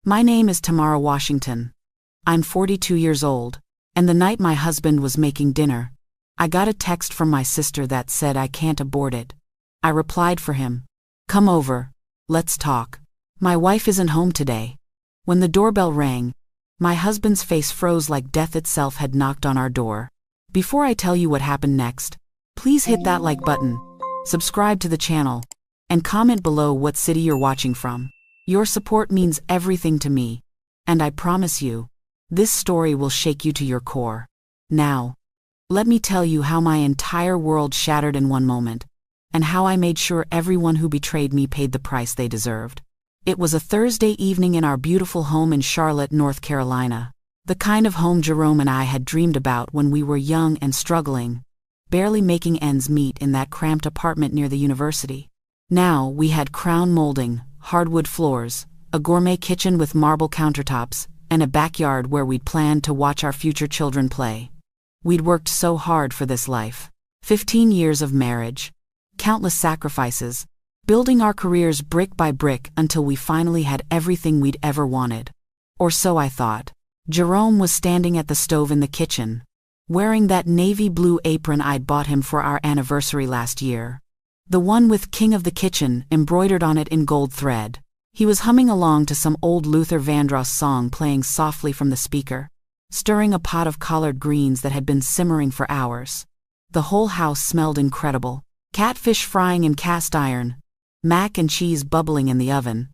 My name is Tamara Washington. I'm 42 years old, and the night my husband was making dinner, I got a text from my sister that said I can't abort it. I replied for him, "Come over, let's talk. My wife isn't home today." When the doorbell rang, my husband's face froze like death itself had knocked on our door. Before I tell you what happened next, please hit that like button, subscribe to the channel, and comment below what city you're watching from. Your support means everything to me, and I promise you, this story will shake you to your core. Now, let me tell you how my entire world shattered in one moment, and how I made sure everyone who betrayed me paid the price they deserved. It was a Thursday evening in our beautiful home in Charlotte, North Carolina. The kind of home Jerome and I had dreamed about when we were young and struggling, barely making ends meet in that cramped apartment near the university. Now we had crown molding, hardwood floors, a gourmet kitchen with marble countertops, and a backyard where we'd planned to watch our future children play. We'd worked so hard for this life. 15 years of marriage, countless sacrifices, building our careers brick by brick until we finally had everything we'd ever wanted. Or so I thought. Jerome was standing at the stove in the kitchen, wearing that navy blue apron I'd bought him for our anniversary last year. The one with King of the Kitchen embroidered on it in gold thread. He was humming along to some old Luther Vandross song playing softly from the speaker, stirring a pot of collard greens that had been simmering for hours. The whole house smelled incredible. Catfish frying in cast iron, mac and cheese bubbling in the oven,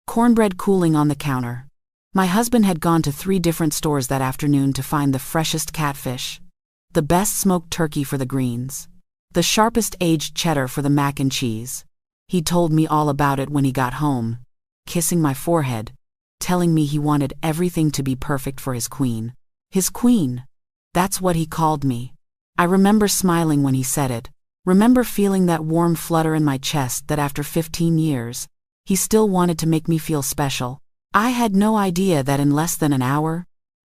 cornbread cooling on the counter. My husband had gone to 3 different stores that afternoon to find the freshest catfish, the best smoked turkey for the greens, the sharpest aged cheddar for the mac and cheese. He told me all about it when he got home, kissing my forehead, telling me he wanted everything to be perfect for his queen. His queen. That's what he called me. I remember smiling when he said it, remember feeling that warm flutter in my chest that after 15 years, he still wanted to make me feel special. I had no idea that in less than an hour,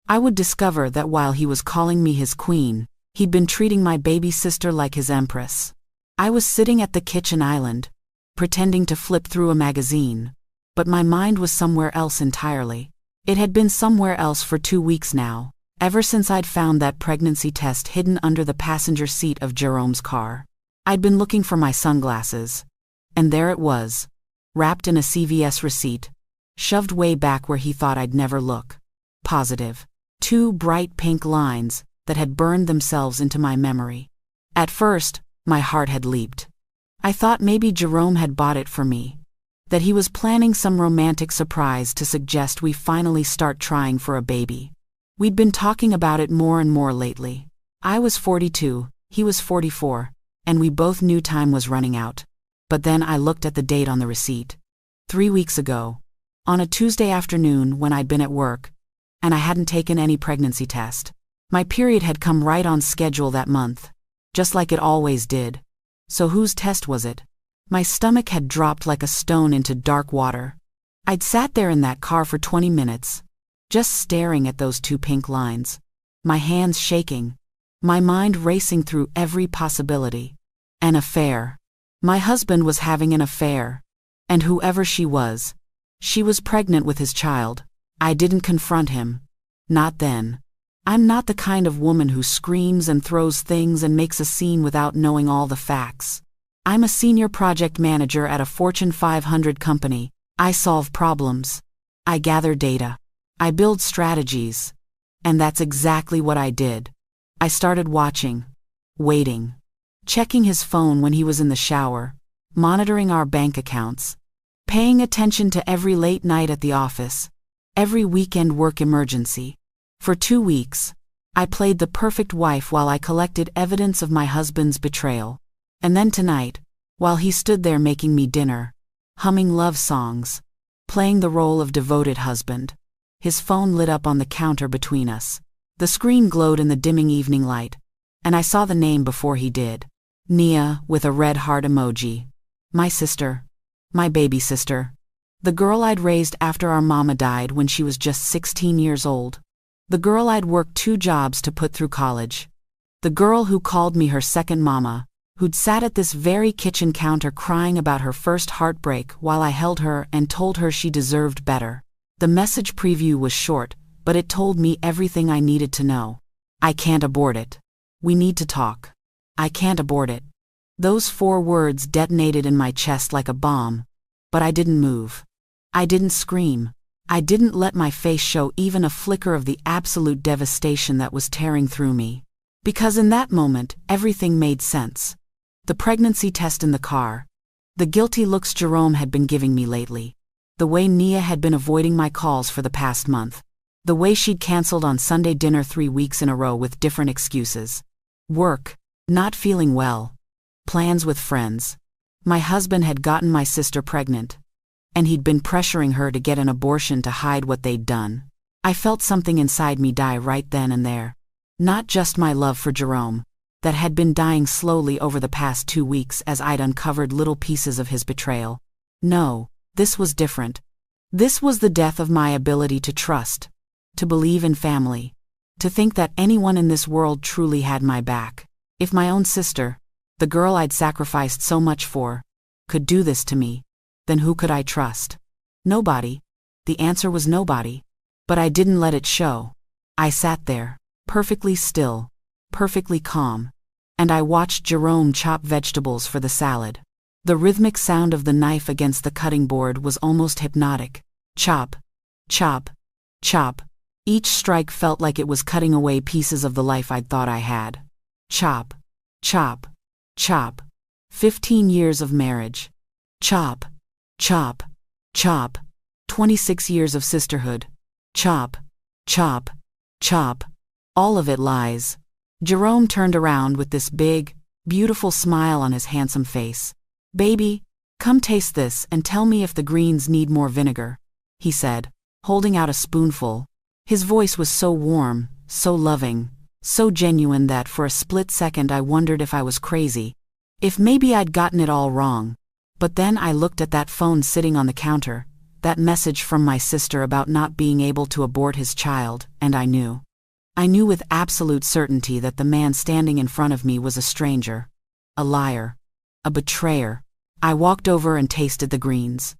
I would discover that while he was calling me his queen, he'd been treating my baby sister like his empress. I was sitting at the kitchen island, pretending to flip through a magazine, but my mind was somewhere else entirely. It had been somewhere else for 2 weeks now, ever since I'd found that pregnancy test hidden under the passenger seat of Jerome's car. I'd been looking for my sunglasses, and there it was, wrapped in a CVS receipt, shoved way back where he thought I'd never look. Positive. 2 bright pink lines that had burned themselves into my memory. At first, my heart had leaped. I thought maybe Jerome had bought it for me, that he was planning some romantic surprise to suggest we finally start trying for a baby. We'd been talking about it more and more lately. I was 42, he was 44, and we both knew time was running out. But then I looked at the date on the receipt. 3 weeks ago, on a Tuesday afternoon when I'd been at work, and I hadn't taken any pregnancy test. My period had come right on schedule that month, just like it always did. So whose test was it? My stomach had dropped like a stone into dark water. I'd sat there in that car for 20 minutes, just staring at those 2 pink lines, my hands shaking, my mind racing through every possibility. An affair. My husband was having an affair. And whoever she was pregnant with his child. I didn't confront him. Not then. I'm not the kind of woman who screams and throws things and makes a scene without knowing all the facts. I'm a senior project manager at a Fortune 500 company. I solve problems. I gather data. I build strategies. And that's exactly what I did. I started watching, waiting, checking his phone when he was in the shower, monitoring our bank accounts, paying attention to every late night at the office, every weekend work emergency. For 2 weeks, I played the perfect wife while I collected evidence of my husband's betrayal. And then tonight, while he stood there making me dinner, humming love songs, playing the role of devoted husband, his phone lit up on the counter between us. The screen glowed in the dimming evening light, and I saw the name before he did. Nia, with a red heart emoji. My sister. My baby sister. The girl I'd raised after our mama died when she was just 16 years old. The girl I'd worked 2 jobs to put through college. The girl who called me her second mama, who'd sat at this very kitchen counter crying about her first heartbreak while I held her and told her she deserved better. The message preview was short, but it told me everything I needed to know. I can't abort it. We need to talk. I can't abort it. Those 4 words detonated in my chest like a bomb, but I didn't move. I didn't scream. I didn't let my face show even a flicker of the absolute devastation that was tearing through me. Because in that moment, everything made sense. The pregnancy test in the car. The guilty looks Jerome had been giving me lately. The way Nia had been avoiding my calls for the past month. The way she'd canceled on Sunday dinner 3 weeks in a row with different excuses. Work, not feeling well, plans with friends. My husband had gotten my sister pregnant, and he'd been pressuring her to get an abortion to hide what they'd done. I felt something inside me die right then and there. Not just my love for Jerome, that had been dying slowly over the past 2 weeks as I'd uncovered little pieces of his betrayal. No, this was different. This was the death of my ability to trust, to believe in family, to think that anyone in this world truly had my back. If my own sister, the girl I'd sacrificed so much for, could do this to me, then who could I trust? Nobody. The answer was nobody. But I didn't let it show. I sat there, perfectly still, perfectly calm, and I watched Jerome chop vegetables for the salad. The rhythmic sound of the knife against the cutting board was almost hypnotic. Chop, chop, chop. Each strike felt like it was cutting away pieces of the life I'd thought I had. Chop, chop, chop. 15 years of marriage. Chop, chop, chop. 26 years of sisterhood. Chop, chop, chop. All of it lies. Jerome turned around with this big, beautiful smile on his handsome face. "Baby, come taste this and tell me if the greens need more vinegar," he said, holding out a spoonful. His voice was so warm, so loving, so genuine that for a split second I wondered if I was crazy, if maybe I'd gotten it all wrong. But then I looked at that phone sitting on the counter, that message from my sister about not being able to abort his child, and I knew. I knew with absolute certainty that the man standing in front of me was a stranger, a liar, a betrayer. I walked over and tasted the greens.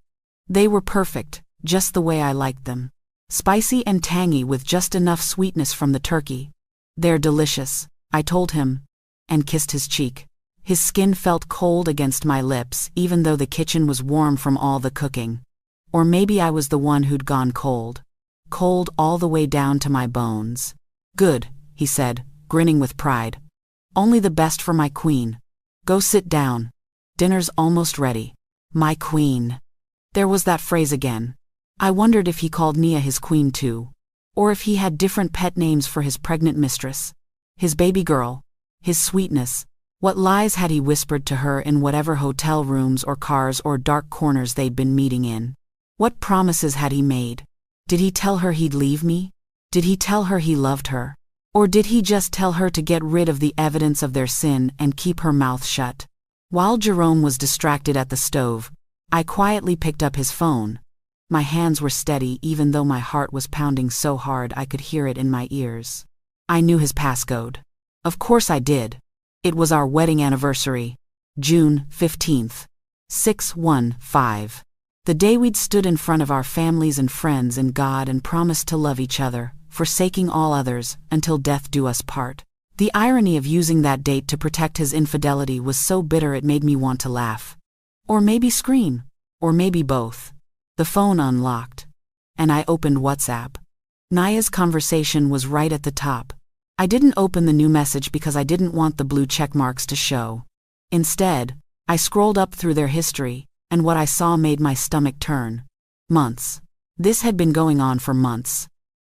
They were perfect, just the way I liked them. Spicy and tangy with just enough sweetness from the turkey. "They're delicious," I told him, and kissed his cheek. His skin felt cold against my lips even though the kitchen was warm from all the cooking. Or maybe I was the one who'd gone cold. Cold all the way down to my bones. "Good," he said, grinning with pride. "Only the best for my queen. Go sit down. Dinner's almost ready." My queen. There was that phrase again. I wondered if he called Nia his queen too, or if he had different pet names for his pregnant mistress, his baby girl, his sweetness. What lies had he whispered to her in whatever hotel rooms or cars or dark corners they'd been meeting in? What promises had he made? Did he tell her he'd leave me? Did he tell her he loved her? Or did he just tell her to get rid of the evidence of their sin and keep her mouth shut? While Jerome was distracted at the stove, I quietly picked up his phone. My hands were steady even though my heart was pounding so hard I could hear it in my ears. I knew his passcode. Of course I did. It was our wedding anniversary. June 15th. 615. The day we'd stood in front of our families and friends and God and promised to love each other, forsaking all others, until death do us part. The irony of using that date to protect his infidelity was so bitter it made me want to laugh. Or maybe scream. Or maybe both. The phone unlocked, and I opened WhatsApp. Nia's conversation was right at the top. I didn't open the new message because I didn't want the blue check marks to show. Instead, I scrolled up through their history, and what I saw made my stomach turn. Months. This had been going on for months.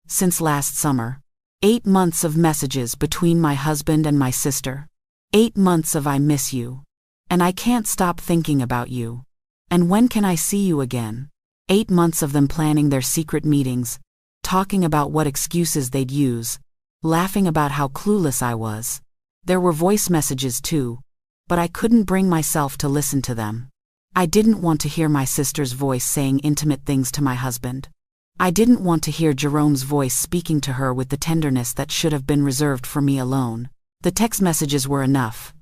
Since last summer. 8 months of messages between my husband and my sister. 8 months of "I miss you." And "I can't stop thinking about you." And "When can I see you again?" 8 months of them planning their secret meetings, talking about what excuses they'd use, laughing about how clueless I was. There were voice messages too, but I couldn't bring myself to listen to them. I didn't want to hear my sister's voice saying intimate things to my husband. I didn't want to hear Jerome's voice speaking to her with the tenderness that should have been reserved for me alone. The text messages were enough.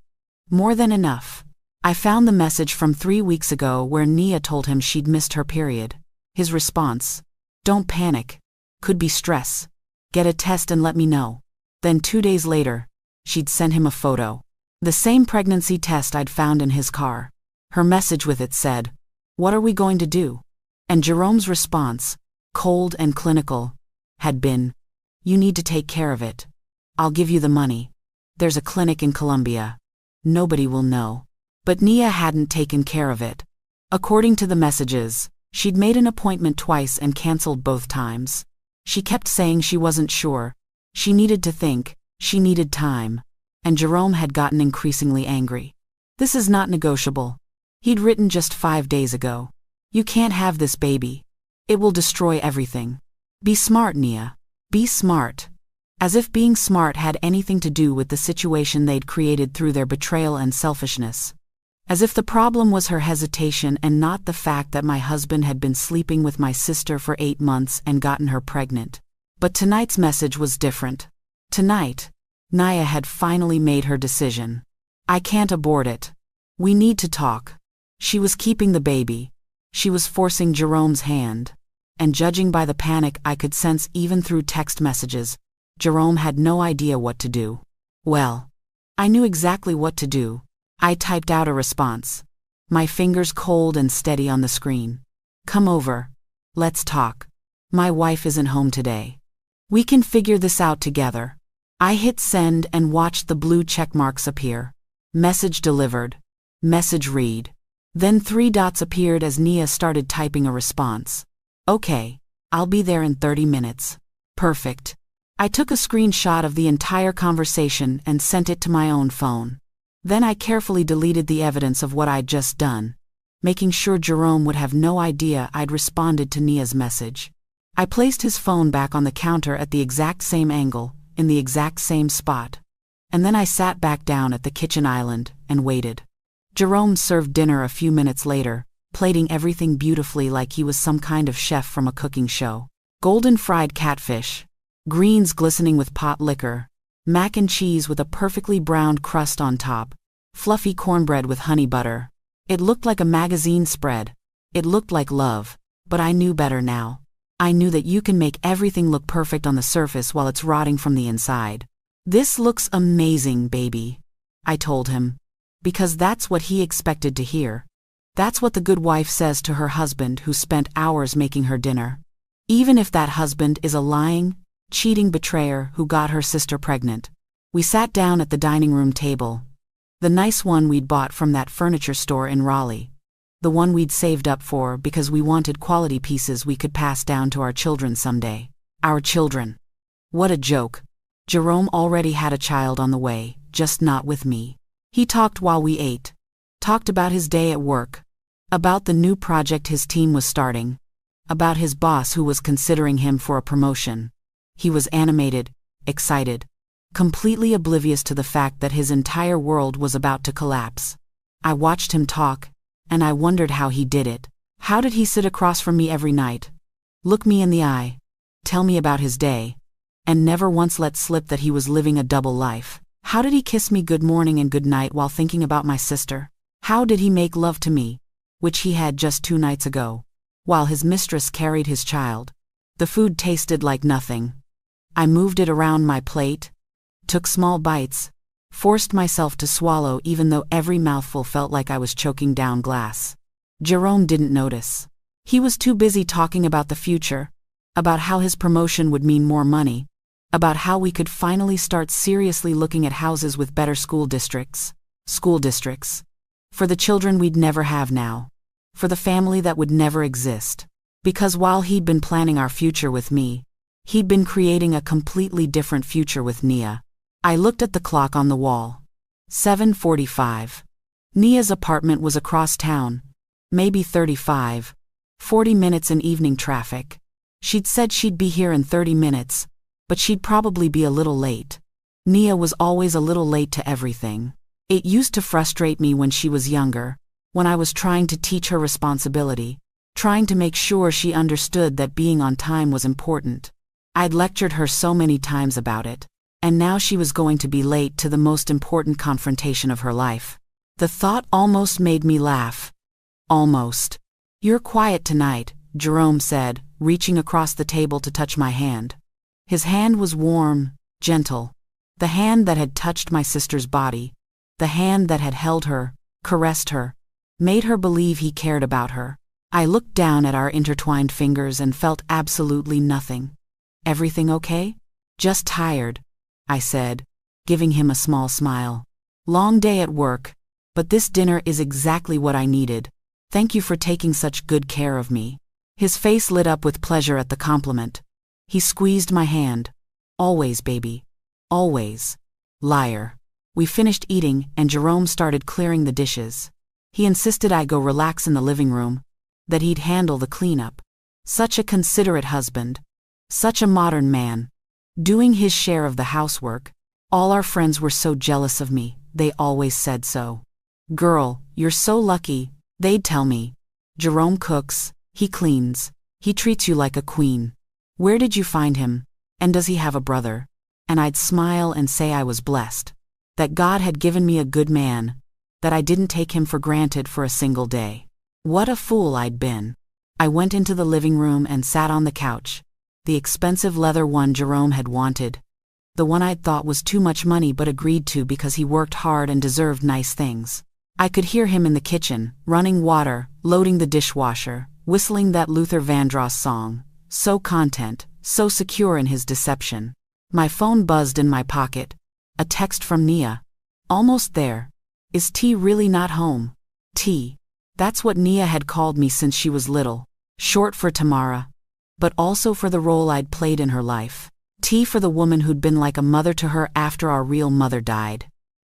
More than enough. I found the message from 3 weeks ago where Nia told him she'd missed her period. His response: Don't panic. Could be stress. Get a test and let me know. Then 2 days later, she'd sent him a photo. The same pregnancy test I'd found in his car. Her message with it said, "What are we going to do?" And Jerome's response, cold and clinical, had been, "You need to take care of it. I'll give you the money. There's a clinic in Colombia. Nobody will know." But Nia hadn't taken care of it. According to the messages, she'd made an appointment twice and canceled both times. She kept saying she wasn't sure. She needed to think. She needed time. And Jerome had gotten increasingly angry. "This is not negotiable." He'd written just 5 days ago. "You can't have this baby. It will destroy everything. Be smart, Nia. Be smart." As if being smart had anything to do with the situation they'd created through their betrayal and selfishness. As if the problem was her hesitation and not the fact that my husband had been sleeping with my sister for 8 months and gotten her pregnant. But tonight's message was different. Tonight, Nia had finally made her decision. "I can't abort it. We need to talk." She was keeping the baby. She was forcing Jerome's hand. And judging by the panic I could sense even through text messages, Jerome had no idea what to do. Well, I knew exactly what to do. I typed out a response. My fingers cold and steady on the screen. "Come over. Let's talk. My wife isn't home today. We can figure this out together." I hit send and watched the blue check marks appear. Message delivered. Message read. Then 3 dots appeared as Nia started typing a response. "Okay, I'll be there in 30 minutes. Perfect." I took a screenshot of the entire conversation and sent it to my own phone. Then I carefully deleted the evidence of what I'd just done, making sure Jerome would have no idea I'd responded to Nia's message. I placed his phone back on the counter at the exact same angle, in the exact same spot. And then I sat back down at the kitchen island and waited. Jerome served dinner a few minutes later, plating everything beautifully like he was some kind of chef from a cooking show. Golden fried catfish, greens glistening with pot liquor, mac and cheese with a perfectly browned crust on top, fluffy cornbread with honey butter. It looked like a magazine spread. It looked like love, but I knew better now. I knew that you can make everything look perfect on the surface while it's rotting from the inside. "This looks amazing, baby," I told him, because that's what he expected to hear. That's what the good wife says to her husband who spent hours making her dinner. Even if that husband is a lying, cheating betrayer who got her sister pregnant. We sat down at the dining room table. The nice one we'd bought from that furniture store in Raleigh. The one we'd saved up for because we wanted quality pieces we could pass down to our children someday. Our children. What a joke. Jerome already had a child on the way, just not with me. He talked while we ate. Talked about his day at work. About the new project his team was starting. About his boss who was considering him for a promotion. He was animated, excited, completely oblivious to the fact that his entire world was about to collapse. I watched him talk, and I wondered how he did it. How did he sit across from me every night, look me in the eye, tell me about his day, and never once let slip that he was living a double life? How did he kiss me good morning and good night while thinking about my sister? How did he make love to me, which he had just 2 nights ago, while his mistress carried his child? The food tasted like nothing. I moved it around my plate, took small bites, forced myself to swallow even though every mouthful felt like I was choking down glass. Jerome didn't notice. He was too busy talking about the future, about how his promotion would mean more money, about how we could finally start seriously looking at houses with better school districts. For the children we'd never have now. For the family that would never exist. Because while he'd been planning our future with me, he'd been creating a completely different future with Nia. I looked at the clock on the wall. 7:45. Nia's apartment was across town. Maybe 35, 40 minutes in evening traffic. She'd said she'd be here in 30 minutes, but she'd probably be a little late. Nia was always a little late to everything. It used to frustrate me when she was younger, when I was trying to teach her responsibility, trying to make sure she understood that being on time was important. I'd lectured her so many times about it, and now she was going to be late to the most important confrontation of her life. The thought almost made me laugh. Almost. "You're quiet tonight," Jerome said, reaching across the table to touch my hand. His hand was warm, gentle. The hand that had touched my sister's body. The hand that had held her, caressed her, made her believe he cared about her. I looked down at our intertwined fingers and felt absolutely nothing. Everything okay? Just tired, I said, giving him a small smile. Long day at work, but this dinner is exactly what I needed. Thank you for taking such good care of me. His face lit up with pleasure at the compliment. He squeezed my hand. Always, baby. Always. Liar. We finished eating and Jerome started clearing the dishes. He insisted I go relax in the living room, that he'd handle the cleanup. Such a considerate husband. Such a modern man. Doing his share of the housework. All our friends were so jealous of me, they always said so. Girl, you're so lucky, they'd tell me. Jerome cooks, he cleans, he treats you like a queen. Where did you find him? And does he have a brother? And I'd smile and say I was blessed. That God had given me a good man, that I didn't take him for granted for a single day. What a fool I'd been. I went into the living room and sat on the couch, the expensive leather one Jerome had wanted. The one I'd thought was too much money but agreed to because he worked hard and deserved nice things. I could hear him in the kitchen, running water, loading the dishwasher, whistling that Luther Vandross song, so content, so secure in his deception. My phone buzzed in my pocket. A text from Nia. Almost there. Is T really not home? T. That's what Nia had called me since she was little. Short for Tamara. But also for the role I'd played in her life. T for the woman who'd been like a mother to her after our real mother died.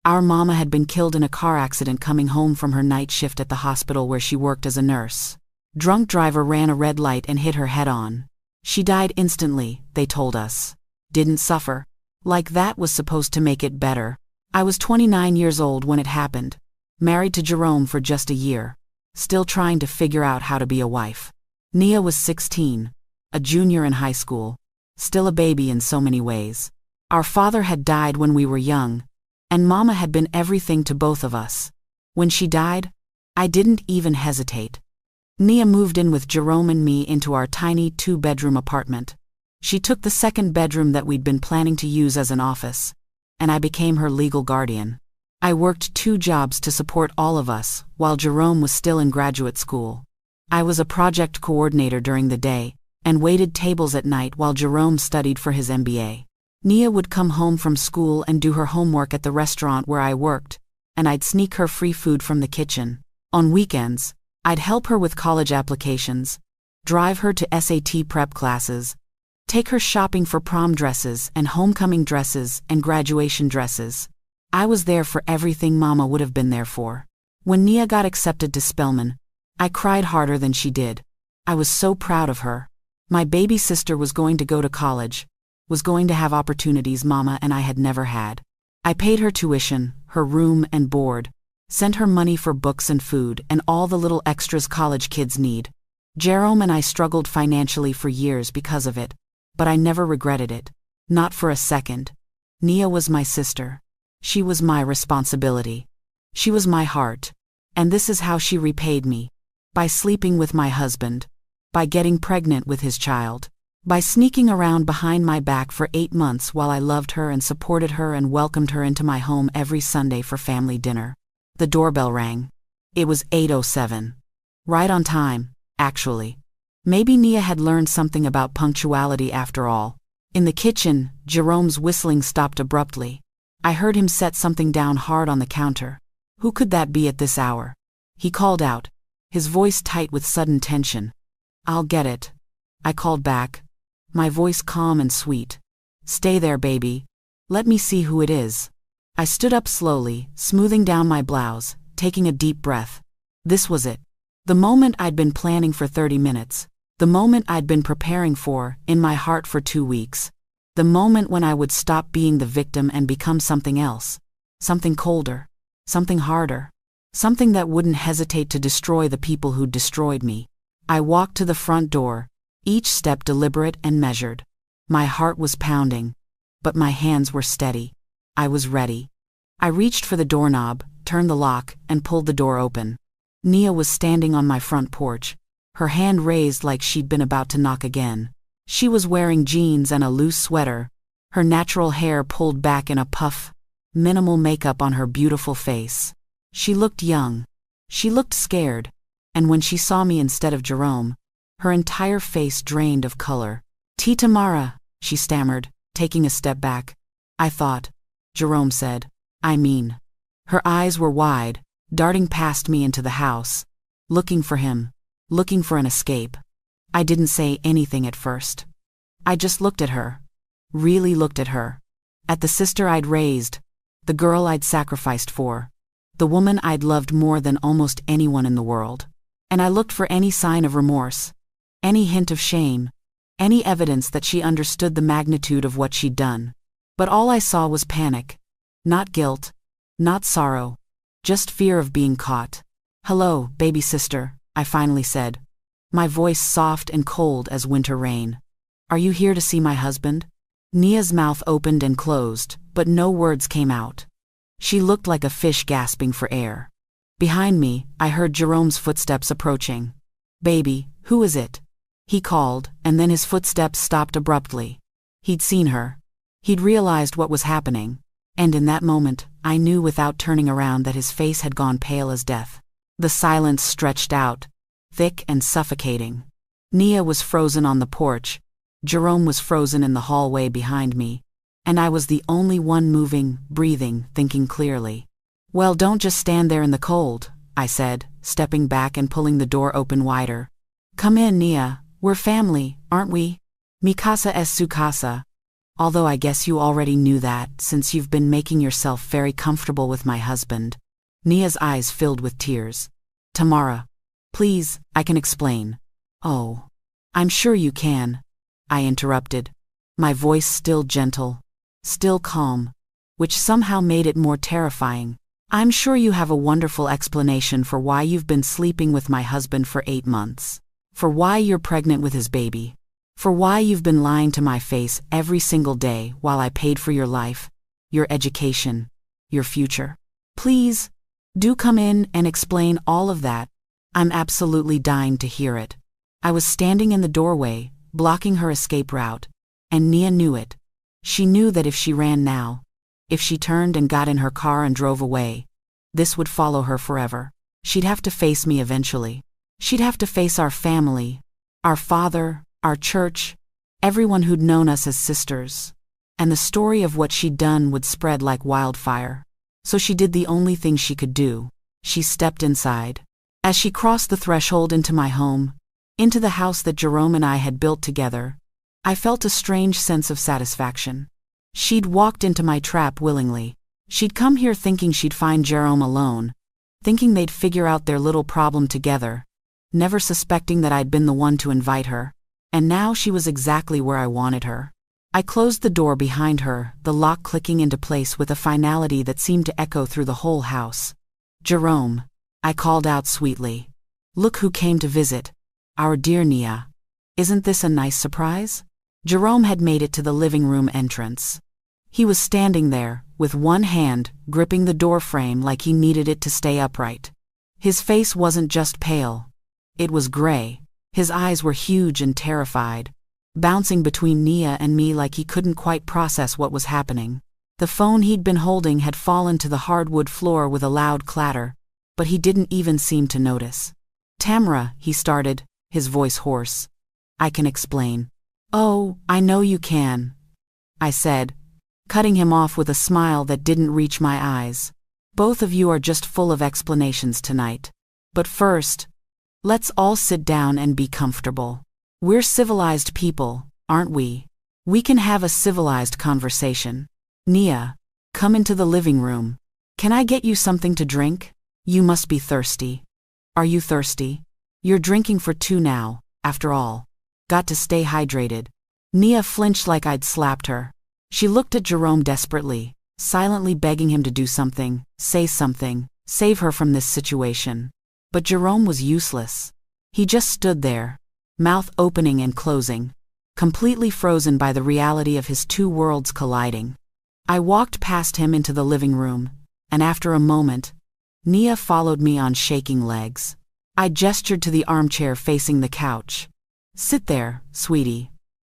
Our mama had been killed in a car accident coming home from her night shift at the hospital where she worked as a nurse. Drunk driver ran a red light and hit her head on. She died instantly, they told us. Didn't suffer. Like that was supposed to make it better. I was 29 years old when it happened. Married to Jerome for just a year. Still trying to figure out how to be a wife. Nia was 16. A junior in high school. Still a baby in so many ways. Our father had died when we were young. And Mama had been everything to both of us. When she died, I didn't even hesitate. Nia moved in with Jerome and me into our tiny 2-bedroom apartment. She took the second bedroom that we'd been planning to use as an office, and I became her legal guardian. I worked 2 jobs to support all of us, while Jerome was still in graduate school. I was a project coordinator during the day, and waited tables at night while Jerome studied for his MBA. Nia would come home from school and do her homework at the restaurant where I worked, and I'd sneak her free food from the kitchen. On weekends, I'd help her with college applications, drive her to SAT prep classes, take her shopping for prom dresses and homecoming dresses and graduation dresses. I was there for everything Mama would have been there for. When Nia got accepted to Spelman, I cried harder than she did. I was so proud of her. My baby sister was going to go to college, was going to have opportunities Mama and I had never had. I paid her tuition, her room and board, sent her money for books and food and all the little extras college kids need. Jerome and I struggled financially for years because of it, but I never regretted it. Not for a second. Nia was my sister. She was my responsibility. She was my heart. And this is how she repaid me. By sleeping with my husband. By getting pregnant with his child. By sneaking around behind my back for 8 months while I loved her and supported her and welcomed her into my home every Sunday for family dinner. The doorbell rang. It was 8:07. Right on time, actually. Maybe Nia had learned something about punctuality after all. In the kitchen, Jerome's whistling stopped abruptly. I heard him set something down hard on the counter. Who could that be at this hour? He called out, his voice tight with sudden tension. I'll get it. I called back, my voice calm and sweet. Stay there, baby. Let me see who it is. I stood up slowly, smoothing down my blouse, taking a deep breath. This was it. The moment I'd been planning for 30 minutes. The moment I'd been preparing for, in my heart for 2 weeks. The moment when I would stop being the victim and become something else. Something colder. Something harder. Something that wouldn't hesitate to destroy the people who'd destroyed me. I walked to the front door, each step deliberate and measured. My heart was pounding, but my hands were steady. I was ready. I reached for the doorknob, turned the lock, and pulled the door open. Nia was standing on my front porch, her hand raised like she'd been about to knock again. She was wearing jeans and a loose sweater, her natural hair pulled back in a puff, minimal makeup on her beautiful face. She looked young. She looked scared, and when she saw me instead of Jerome, her entire face drained of color. Tamara, she stammered, taking a step back. I thought, Jerome said. I mean. Her eyes were wide, darting past me into the house, looking for him, looking for an escape. I didn't say anything at first. I just looked at her. Really looked at her. At the sister I'd raised, the girl I'd sacrificed for, the woman I'd loved more than almost anyone in the world. And I looked for any sign of remorse, any hint of shame, any evidence that she understood the magnitude of what she'd done. But all I saw was panic. Not guilt, not sorrow, just fear of being caught. Hello, baby sister, I finally said, my voice soft and cold as winter rain. Are you here to see my husband? Nia's mouth opened and closed, but no words came out. She looked like a fish gasping for air. Behind me, I heard Jerome's footsteps approaching. Baby, who is it? He called, and then his footsteps stopped abruptly. He'd seen her. He'd realized what was happening, and in that moment, I knew without turning around that his face had gone pale as death. The silence stretched out, thick and suffocating. Nia was frozen on the porch, Jerome was frozen in the hallway behind me, and I was the only one moving, breathing, thinking clearly. Well, don't just stand there in the cold, I said, stepping back and pulling the door open wider. Come in, Nia, we're family, aren't we? Mi casa es su casa. Although I guess you already knew that, since you've been making yourself very comfortable with my husband. Nia's eyes filled with tears. Tamara. Please, I can explain. Oh. I'm sure you can. I interrupted, my voice still gentle, still calm, which somehow made it more terrifying. I'm sure you have a wonderful explanation for why you've been sleeping with my husband for 8 months, for why you're pregnant with his baby, for why you've been lying to my face every single day while I paid for your life, your education, your future. Please, do come in and explain all of that. I'm absolutely dying to hear it. I was standing in the doorway, blocking her escape route, and Nia knew it. She knew that if she ran now, if she turned and got in her car and drove away, this would follow her forever. She'd have to face me eventually. She'd have to face our family, our father, our church, everyone who'd known us as sisters. And the story of what she'd done would spread like wildfire. So she did the only thing she could do. She stepped inside. As she crossed the threshold into my home, into the house that Jerome and I had built together, I felt a strange sense of satisfaction. She'd walked into my trap willingly. She'd come here thinking she'd find Jerome alone, thinking they'd figure out their little problem together, never suspecting that I'd been the one to invite her. And now she was exactly where I wanted her. I closed the door behind her, the lock clicking into place with a finality that seemed to echo through the whole house. Jerome, I called out sweetly. Look who came to visit. Our dear Nia. Isn't this a nice surprise? Jerome had made it to the living room entrance. He was standing there, with one hand gripping the door frame like he needed it to stay upright. His face wasn't just pale. It was gray. His eyes were huge and terrified, bouncing between Nia and me like he couldn't quite process what was happening. The phone he'd been holding had fallen to the hardwood floor with a loud clatter, but he didn't even seem to notice. Tamara, he started, his voice hoarse. I can explain. Oh, I know you can, I said, cutting him off with a smile that didn't reach my eyes. Both of you are just full of explanations tonight. But first, let's all sit down and be comfortable. We're civilized people, aren't we? We can have a civilized conversation. Nia, come into the living room. Can I get you something to drink? You must be thirsty. Are you thirsty? You're drinking for 2 now, after all. Got to stay hydrated. Nia flinched like I'd slapped her. She looked at Jerome desperately, silently begging him to do something, say something, save her from this situation. But Jerome was useless. He just stood there, mouth opening and closing, completely frozen by the reality of his 2 worlds colliding. I walked past him into the living room, and after a moment, Nia followed me on shaking legs. I gestured to the armchair facing the couch. Sit there, sweetie.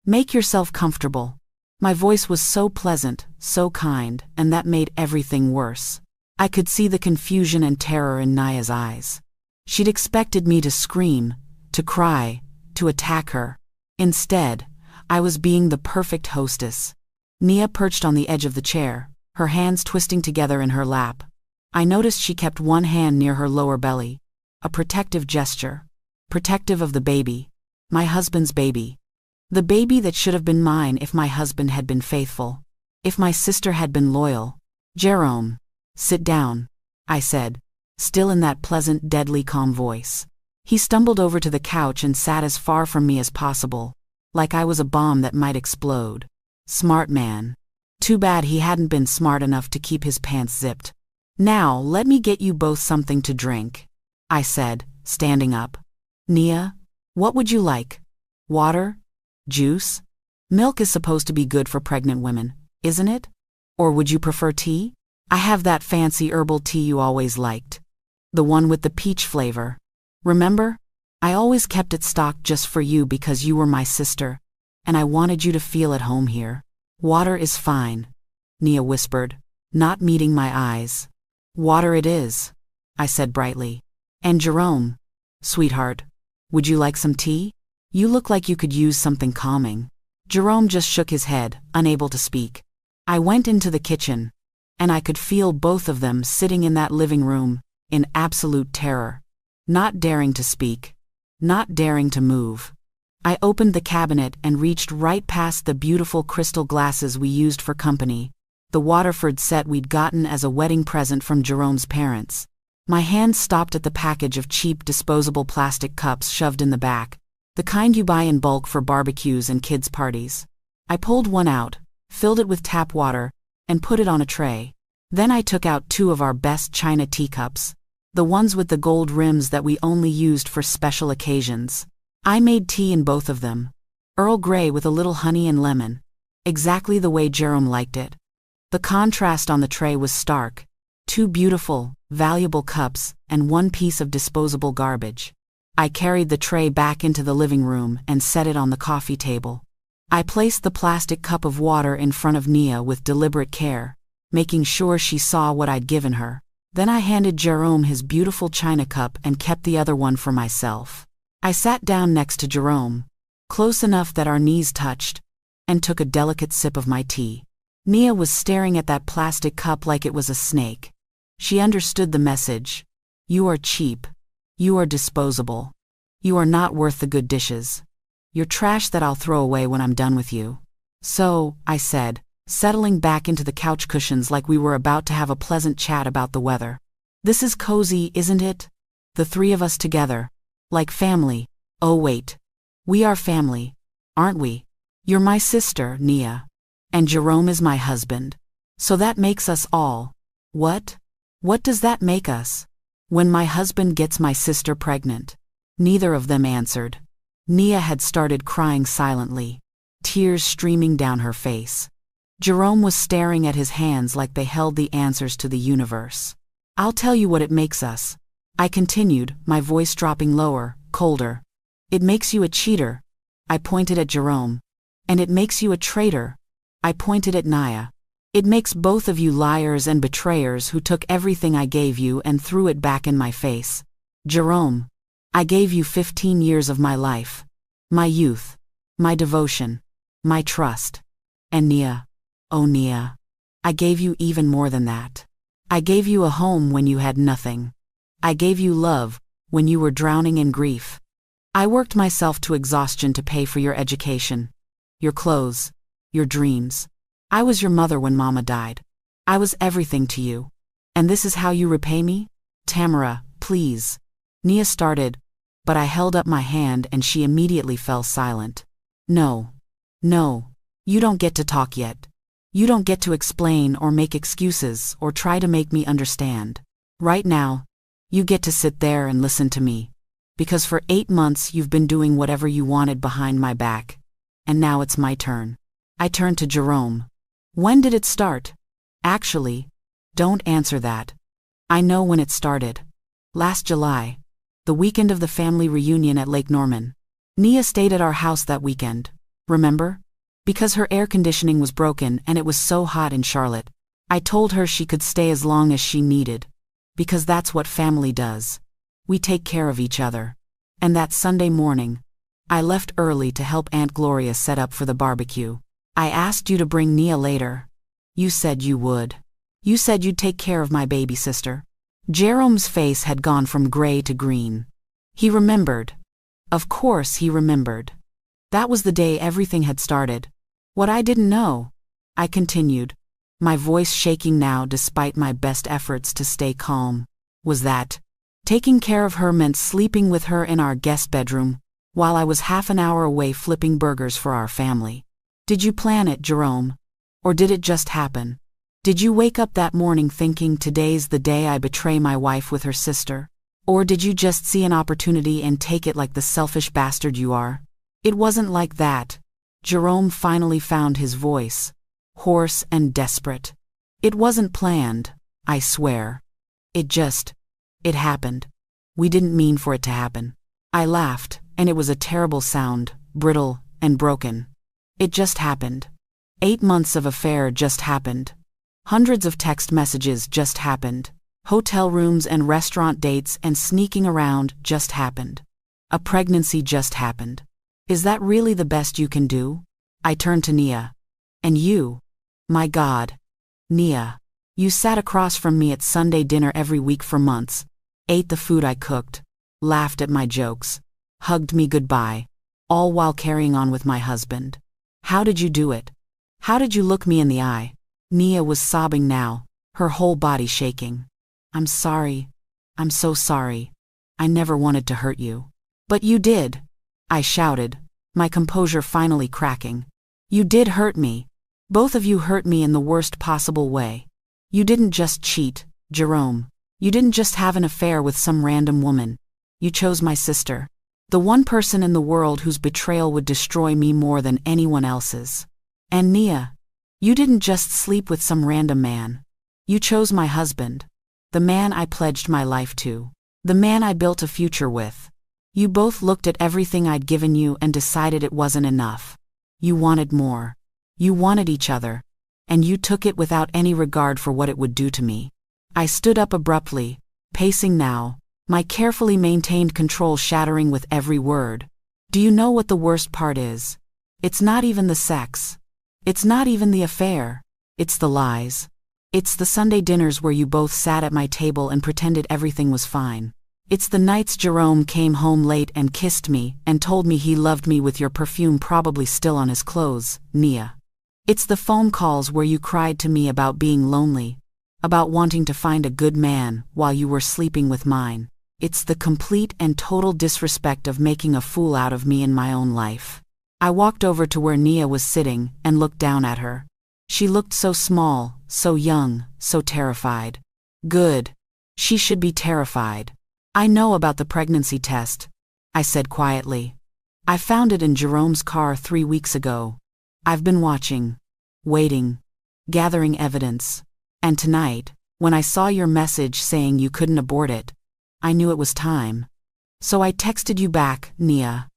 Make yourself comfortable. My voice was so pleasant, so kind, and that made everything worse. I could see the confusion and terror in Naya's eyes. She'd expected me to scream, to cry, to attack her. Instead, I was being the perfect hostess. Nia perched on the edge of the chair, her hands twisting together in her lap. I noticed she kept one hand near her lower belly, a protective gesture. Protective of the baby. My husband's baby. The baby that should have been mine if my husband had been faithful. If my sister had been loyal. Jerome. Sit down, I said, still in that pleasant, deadly calm voice. He stumbled over to the couch and sat as far from me as possible, like I was a bomb that might explode. Smart man. Too bad he hadn't been smart enough to keep his pants zipped. Now, let me get you both something to drink, I said, standing up. Nia, what would you like? Water? Juice? Milk is supposed to be good for pregnant women, isn't it? Or would you prefer tea? I have that fancy herbal tea you always liked. The one with the peach flavor. Remember? I always kept it stocked just for you because you were my sister, and I wanted you to feel at home here. Water is fine, Nia whispered, not meeting my eyes. Water it is, I said brightly. And Jerome, sweetheart, would you like some tea? You look like you could use something calming. Jerome just shook his head, unable to speak. I went into the kitchen, and I could feel both of them sitting in that living room, in absolute terror. Not daring to speak. Not daring to move. I opened the cabinet and reached right past the beautiful crystal glasses we used for company, the Waterford set we'd gotten as a wedding present from Jerome's parents. My hand stopped at the package of cheap disposable plastic cups shoved in the back, the kind you buy in bulk for barbecues and kids' parties. I pulled one out, filled it with tap water, and put it on a tray. Then I took out two of our best china teacups, the ones with the gold rims that we only used for special occasions. I made tea in both of them. Earl Grey with a little honey and lemon. Exactly the way Jerome liked it. The contrast on the tray was stark. Two beautiful, valuable cups, and one piece of disposable garbage. I carried the tray back into the living room and set it on the coffee table. I placed the plastic cup of water in front of Nia with deliberate care, making sure she saw what I'd given her. Then I handed Jerome his beautiful china cup and kept the other one for myself. I sat down next to Jerome, close enough that our knees touched, and took a delicate sip of my tea. Nia was staring at that plastic cup like it was a snake. She understood the message. You are cheap. You are disposable. You are not worth the good dishes. You're trash that I'll throw away when I'm done with you. So, I said, settling back into the couch cushions like we were about to have a pleasant chat about the weather. This is cozy, isn't it? The three of us together. Like family. Oh wait. We are family, aren't we? You're my sister, Nia. And Jerome is my husband. So that makes us all. What? What does that make us? When my husband gets my sister pregnant. Neither of them answered. Nia had started crying silently, tears streaming down her face. Jerome was staring at his hands like they held the answers to the universe. I'll tell you what it makes us. I continued, my voice dropping lower, colder. It makes you a cheater. I pointed at Jerome. And it makes you a traitor. I pointed at Nia. It makes both of you liars and betrayers who took everything I gave you and threw it back in my face. Jerome, I gave you 15 years of my life. My youth. My devotion. My trust. And Nia. Oh Nia. I gave you even more than that. I gave you a home when you had nothing. I gave you love when you were drowning in grief. I worked myself to exhaustion to pay for your education, your clothes, your dreams. I was your mother when Mama died. I was everything to you. And this is how you repay me? Tamara, please. Nia started, but I held up my hand and she immediately fell silent. No. No. You don't get to talk yet. You don't get to explain or make excuses or try to make me understand. Right now, you get to sit there and listen to me. Because for 8 months you've been doing whatever you wanted behind my back. And now it's my turn. I turned to Jerome. When did it start? Actually, don't answer that. I know when it started. Last July. The weekend of the family reunion at Lake Norman. Nia stayed at our house that weekend. Remember? Because her air conditioning was broken and it was so hot in Charlotte. I told her she could stay as long as she needed. Because that's what family does. We take care of each other. And that Sunday morning, I left early to help Aunt Gloria set up for the barbecue. I asked you to bring Nia later. You said you would. You said you'd take care of my baby sister. Jerome's face had gone from gray to green. He remembered. Of course he remembered. That was the day everything had started. What I didn't know, I continued, my voice shaking now despite my best efforts to stay calm, was that taking care of her meant sleeping with her in our guest bedroom, while I was half an hour away flipping burgers for our family. Did you plan it, Jerome? Or did it just happen? Did you wake up that morning thinking today's the day I betray my wife with her sister? Or did you just see an opportunity and take it like the selfish bastard you are? It wasn't like that. Jerome finally found his voice, hoarse and desperate. It wasn't planned, I swear. It happened. We didn't mean for it to happen. I laughed, and it was a terrible sound, brittle and broken. It just happened. 8 months of affair just happened. Hundreds of text messages just happened. Hotel rooms and restaurant dates and sneaking around just happened. A pregnancy just happened. Is that really the best you can do? I turned to Nia. And you? My God. Nia. You sat across from me at Sunday dinner every week for months, ate the food I cooked, laughed at my jokes, hugged me goodbye, all while carrying on with my husband. How did you do it? How did you look me in the eye? Nia was sobbing now, her whole body shaking. I'm sorry. I'm so sorry. I never wanted to hurt you. But you did. I shouted, my composure finally cracking. You did hurt me. Both of you hurt me in the worst possible way. You didn't just cheat, Jerome. You didn't just have an affair with some random woman. You chose my sister. The one person in the world whose betrayal would destroy me more than anyone else's. And Nia, you didn't just sleep with some random man. You chose my husband. The man I pledged my life to. The man I built a future with. You both looked at everything I'd given you and decided it wasn't enough. You wanted more. You wanted each other. And you took it without any regard for what it would do to me. I stood up abruptly, pacing now, my carefully maintained control shattering with every word. Do you know what the worst part is? It's not even the sex. It's not even the affair. It's the lies. It's the Sunday dinners where you both sat at my table and pretended everything was fine. It's the nights Jerome came home late and kissed me and told me he loved me with your perfume probably still on his clothes, Nia. It's the phone calls where you cried to me about being lonely, about wanting to find a good man while you were sleeping with mine. It's the complete and total disrespect of making a fool out of me in my own life. I walked over to where Nia was sitting and looked down at her. She looked so small, so young, so terrified. Good. She should be terrified. I know about the pregnancy test, I said quietly. I found it in Jerome's car 3 weeks ago. I've been watching, waiting, gathering evidence. And tonight, when I saw your message saying you couldn't abort it, I knew it was time. So I texted you back, Nia.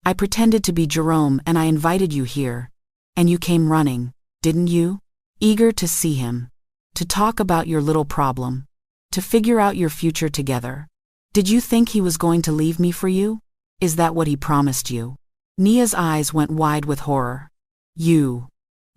I pretended to be Jerome and I invited you here. And you came running, didn't you? Eager to see him. To talk about your little problem. To figure out your future together. Did you think he was going to leave me for you? Is that what he promised you? Nia's eyes went wide with horror. You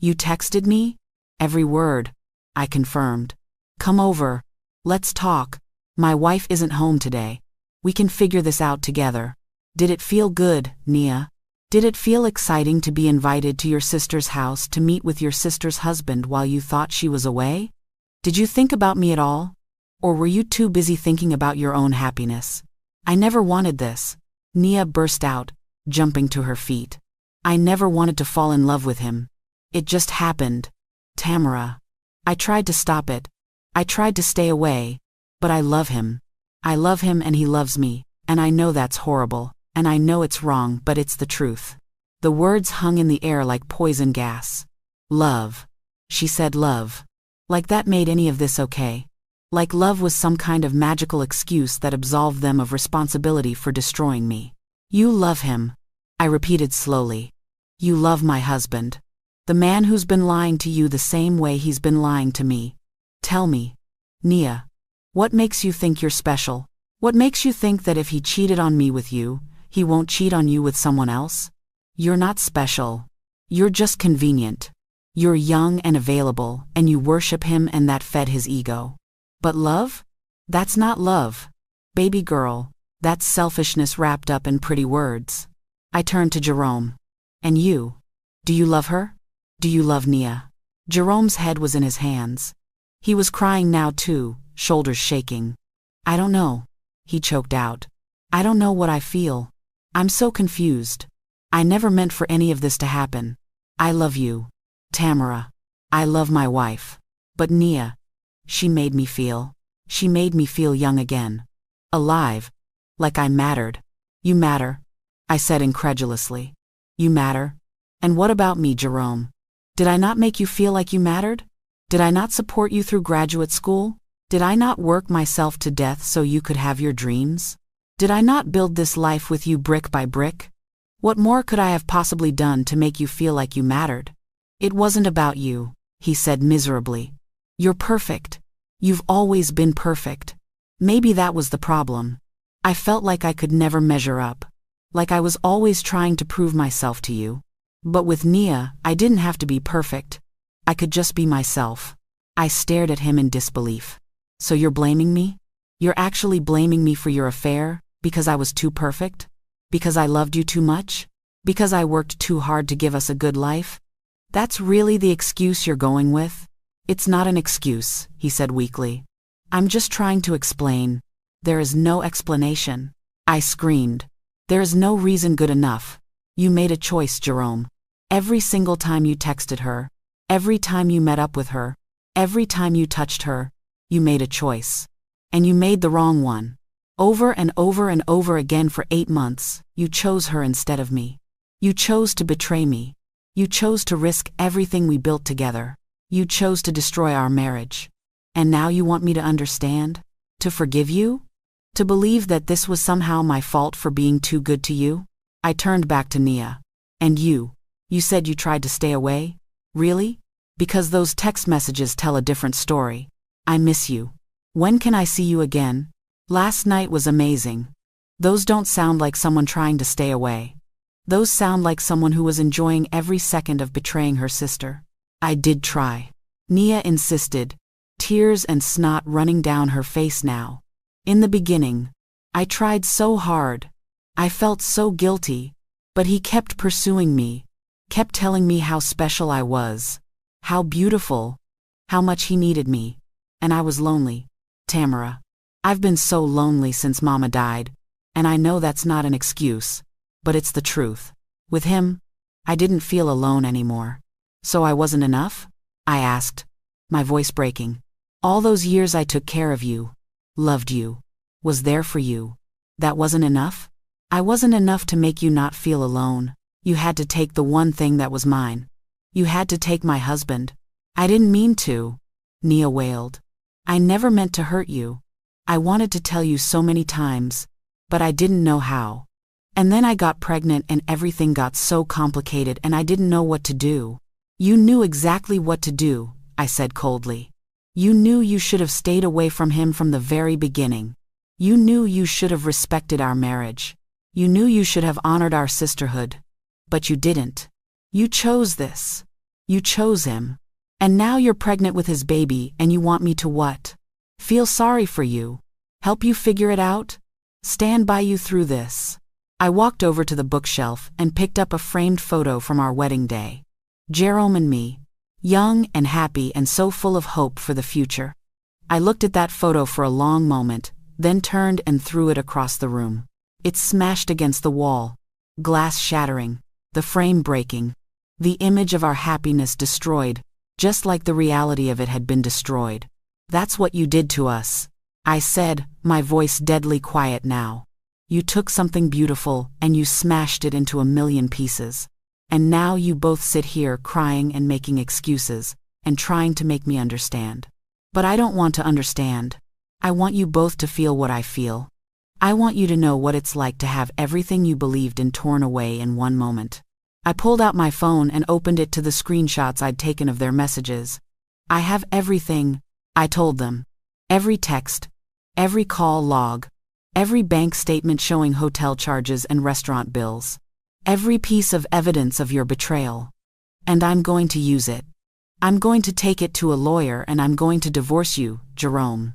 texted me? Every word, I confirmed. Come over. Let's talk. My wife isn't home today. We can figure this out together. Did it feel good, Nia? Did it feel exciting to be invited to your sister's house to meet with your sister's husband while you thought she was away? Did you think about me at all? Or were you too busy thinking about your own happiness? I never wanted this. Nia burst out, jumping to her feet. I never wanted to fall in love with him. It just happened. Tamara. I tried to stop it. I tried to stay away. But I love him. I love him and he loves me, and I know that's horrible, and I know it's wrong, but it's the truth. The words hung in the air like poison gas. Love. She said love. Like that made any of this okay. Like love was some kind of magical excuse that absolved them of responsibility for destroying me. You love him, I repeated slowly. You love my husband. The man who's been lying to you the same way he's been lying to me. Tell me, Nia, what makes you think you're special? What makes you think that if he cheated on me with you, he won't cheat on you with someone else? You're not special. You're just convenient. You're young and available, and you worship him, and that fed his ego. But love? That's not love. Baby girl, that's selfishness wrapped up in pretty words. I turned to Jerome. And you? Do you love her? Do you love Nia? Jerome's head was in his hands. He was crying now too, shoulders shaking. I don't know, he choked out. I don't know what I feel. I'm so confused. I never meant for any of this to happen. I love you, Tamara. I love my wife. But Nia, she made me feel young again. Alive. Like I mattered. You matter, I said incredulously. You matter? And what about me, Jerome? Did I not make you feel like you mattered? Did I not support you through graduate school? Did I not work myself to death so you could have your dreams? Did I not build this life with you brick by brick? What more could I have possibly done to make you feel like you mattered? It wasn't about you, he said miserably. You're perfect. You've always been perfect. Maybe that was the problem. I felt like I could never measure up. Like I was always trying to prove myself to you. But with Nia, I didn't have to be perfect. I could just be myself. I stared at him in disbelief. So you're blaming me? You're actually blaming me for your affair, because I was too perfect? Because I loved you too much? Because I worked too hard to give us a good life? That's really the excuse you're going with? It's not an excuse, he said weakly. I'm just trying to explain. There is no explanation. I screamed. There is no reason good enough. You made a choice, Jerome. Every single time you texted her, every time you met up with her, every time you touched her, you made a choice. And you made the wrong one. Over and over and over again for 8 months, you chose her instead of me. You chose to betray me. You chose to risk everything we built together. You chose to destroy our marriage. And now you want me to understand? To forgive you? To believe that this was somehow my fault for being too good to you? I turned back to Nia. And you said you tried to stay away? Really? Because those text messages tell a different story. I miss you. When can I see you again? Last night was amazing. Those don't sound like someone trying to stay away. Those sound like someone who was enjoying every second of betraying her sister. I did try. Nia insisted, tears and snot running down her face now. In the beginning, I tried so hard. I felt so guilty. But he kept pursuing me, kept telling me how special I was, how beautiful, how much he needed me. And I was lonely. Tamara. I've been so lonely since Mama died. And I know that's not an excuse, but it's the truth. With him, I didn't feel alone anymore. So I wasn't enough? I asked, my voice breaking. All those years I took care of you, loved you, was there for you. That wasn't enough? I wasn't enough to make you not feel alone. You had to take the one thing that was mine. You had to take my husband. I didn't mean to, Nia wailed. I never meant to hurt you. I wanted to tell you so many times, but I didn't know how. And then I got pregnant and everything got so complicated and I didn't know what to do. You knew exactly what to do, I said coldly. You knew you should have stayed away from him from the very beginning. You knew you should have respected our marriage. You knew you should have honored our sisterhood. But you didn't. You chose this. You chose him. And now you're pregnant with his baby and you want me to what? Feel sorry for you? Help you figure it out? Stand by you through this? I walked over to the bookshelf and picked up a framed photo from our wedding day. Jerome and me, young and happy and so full of hope for the future. I looked at that photo for a long moment, then turned and threw it across the room. It smashed against the wall, glass shattering, the frame breaking, the image of our happiness destroyed, just like the reality of it had been destroyed. That's what you did to us, I said, my voice deadly quiet now. You took something beautiful and you smashed it into a million pieces. And now you both sit here crying and making excuses, and trying to make me understand. But I don't want to understand. I want you both to feel what I feel. I want you to know what it's like to have everything you believed in torn away in one moment. I pulled out my phone and opened it to the screenshots I'd taken of their messages. I have everything, I told them. Every text, every call log, every bank statement showing hotel charges and restaurant bills. Every piece of evidence of your betrayal. And I'm going to use it. I'm going to take it to a lawyer and I'm going to divorce you, Jerome.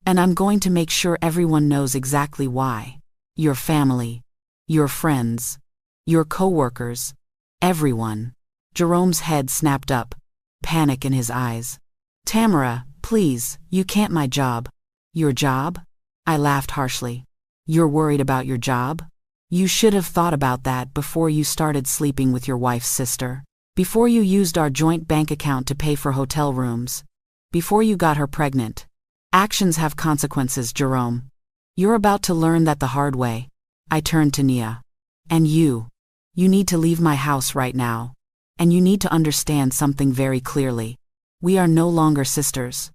And I'm going to make sure everyone knows exactly why. Your family, your friends, your coworkers, everyone. Jerome's head snapped up, panic in his eyes. Tamara, please, you can't. My job. Your job? I laughed harshly. You're worried about your job? You should have thought about that before you started sleeping with your wife's sister. Before you used our joint bank account to pay for hotel rooms. Before you got her pregnant. Actions have consequences, Jerome. You're about to learn that the hard way. I turned to Nia. And you. You need to leave my house right now. And you need to understand something very clearly. We are no longer sisters.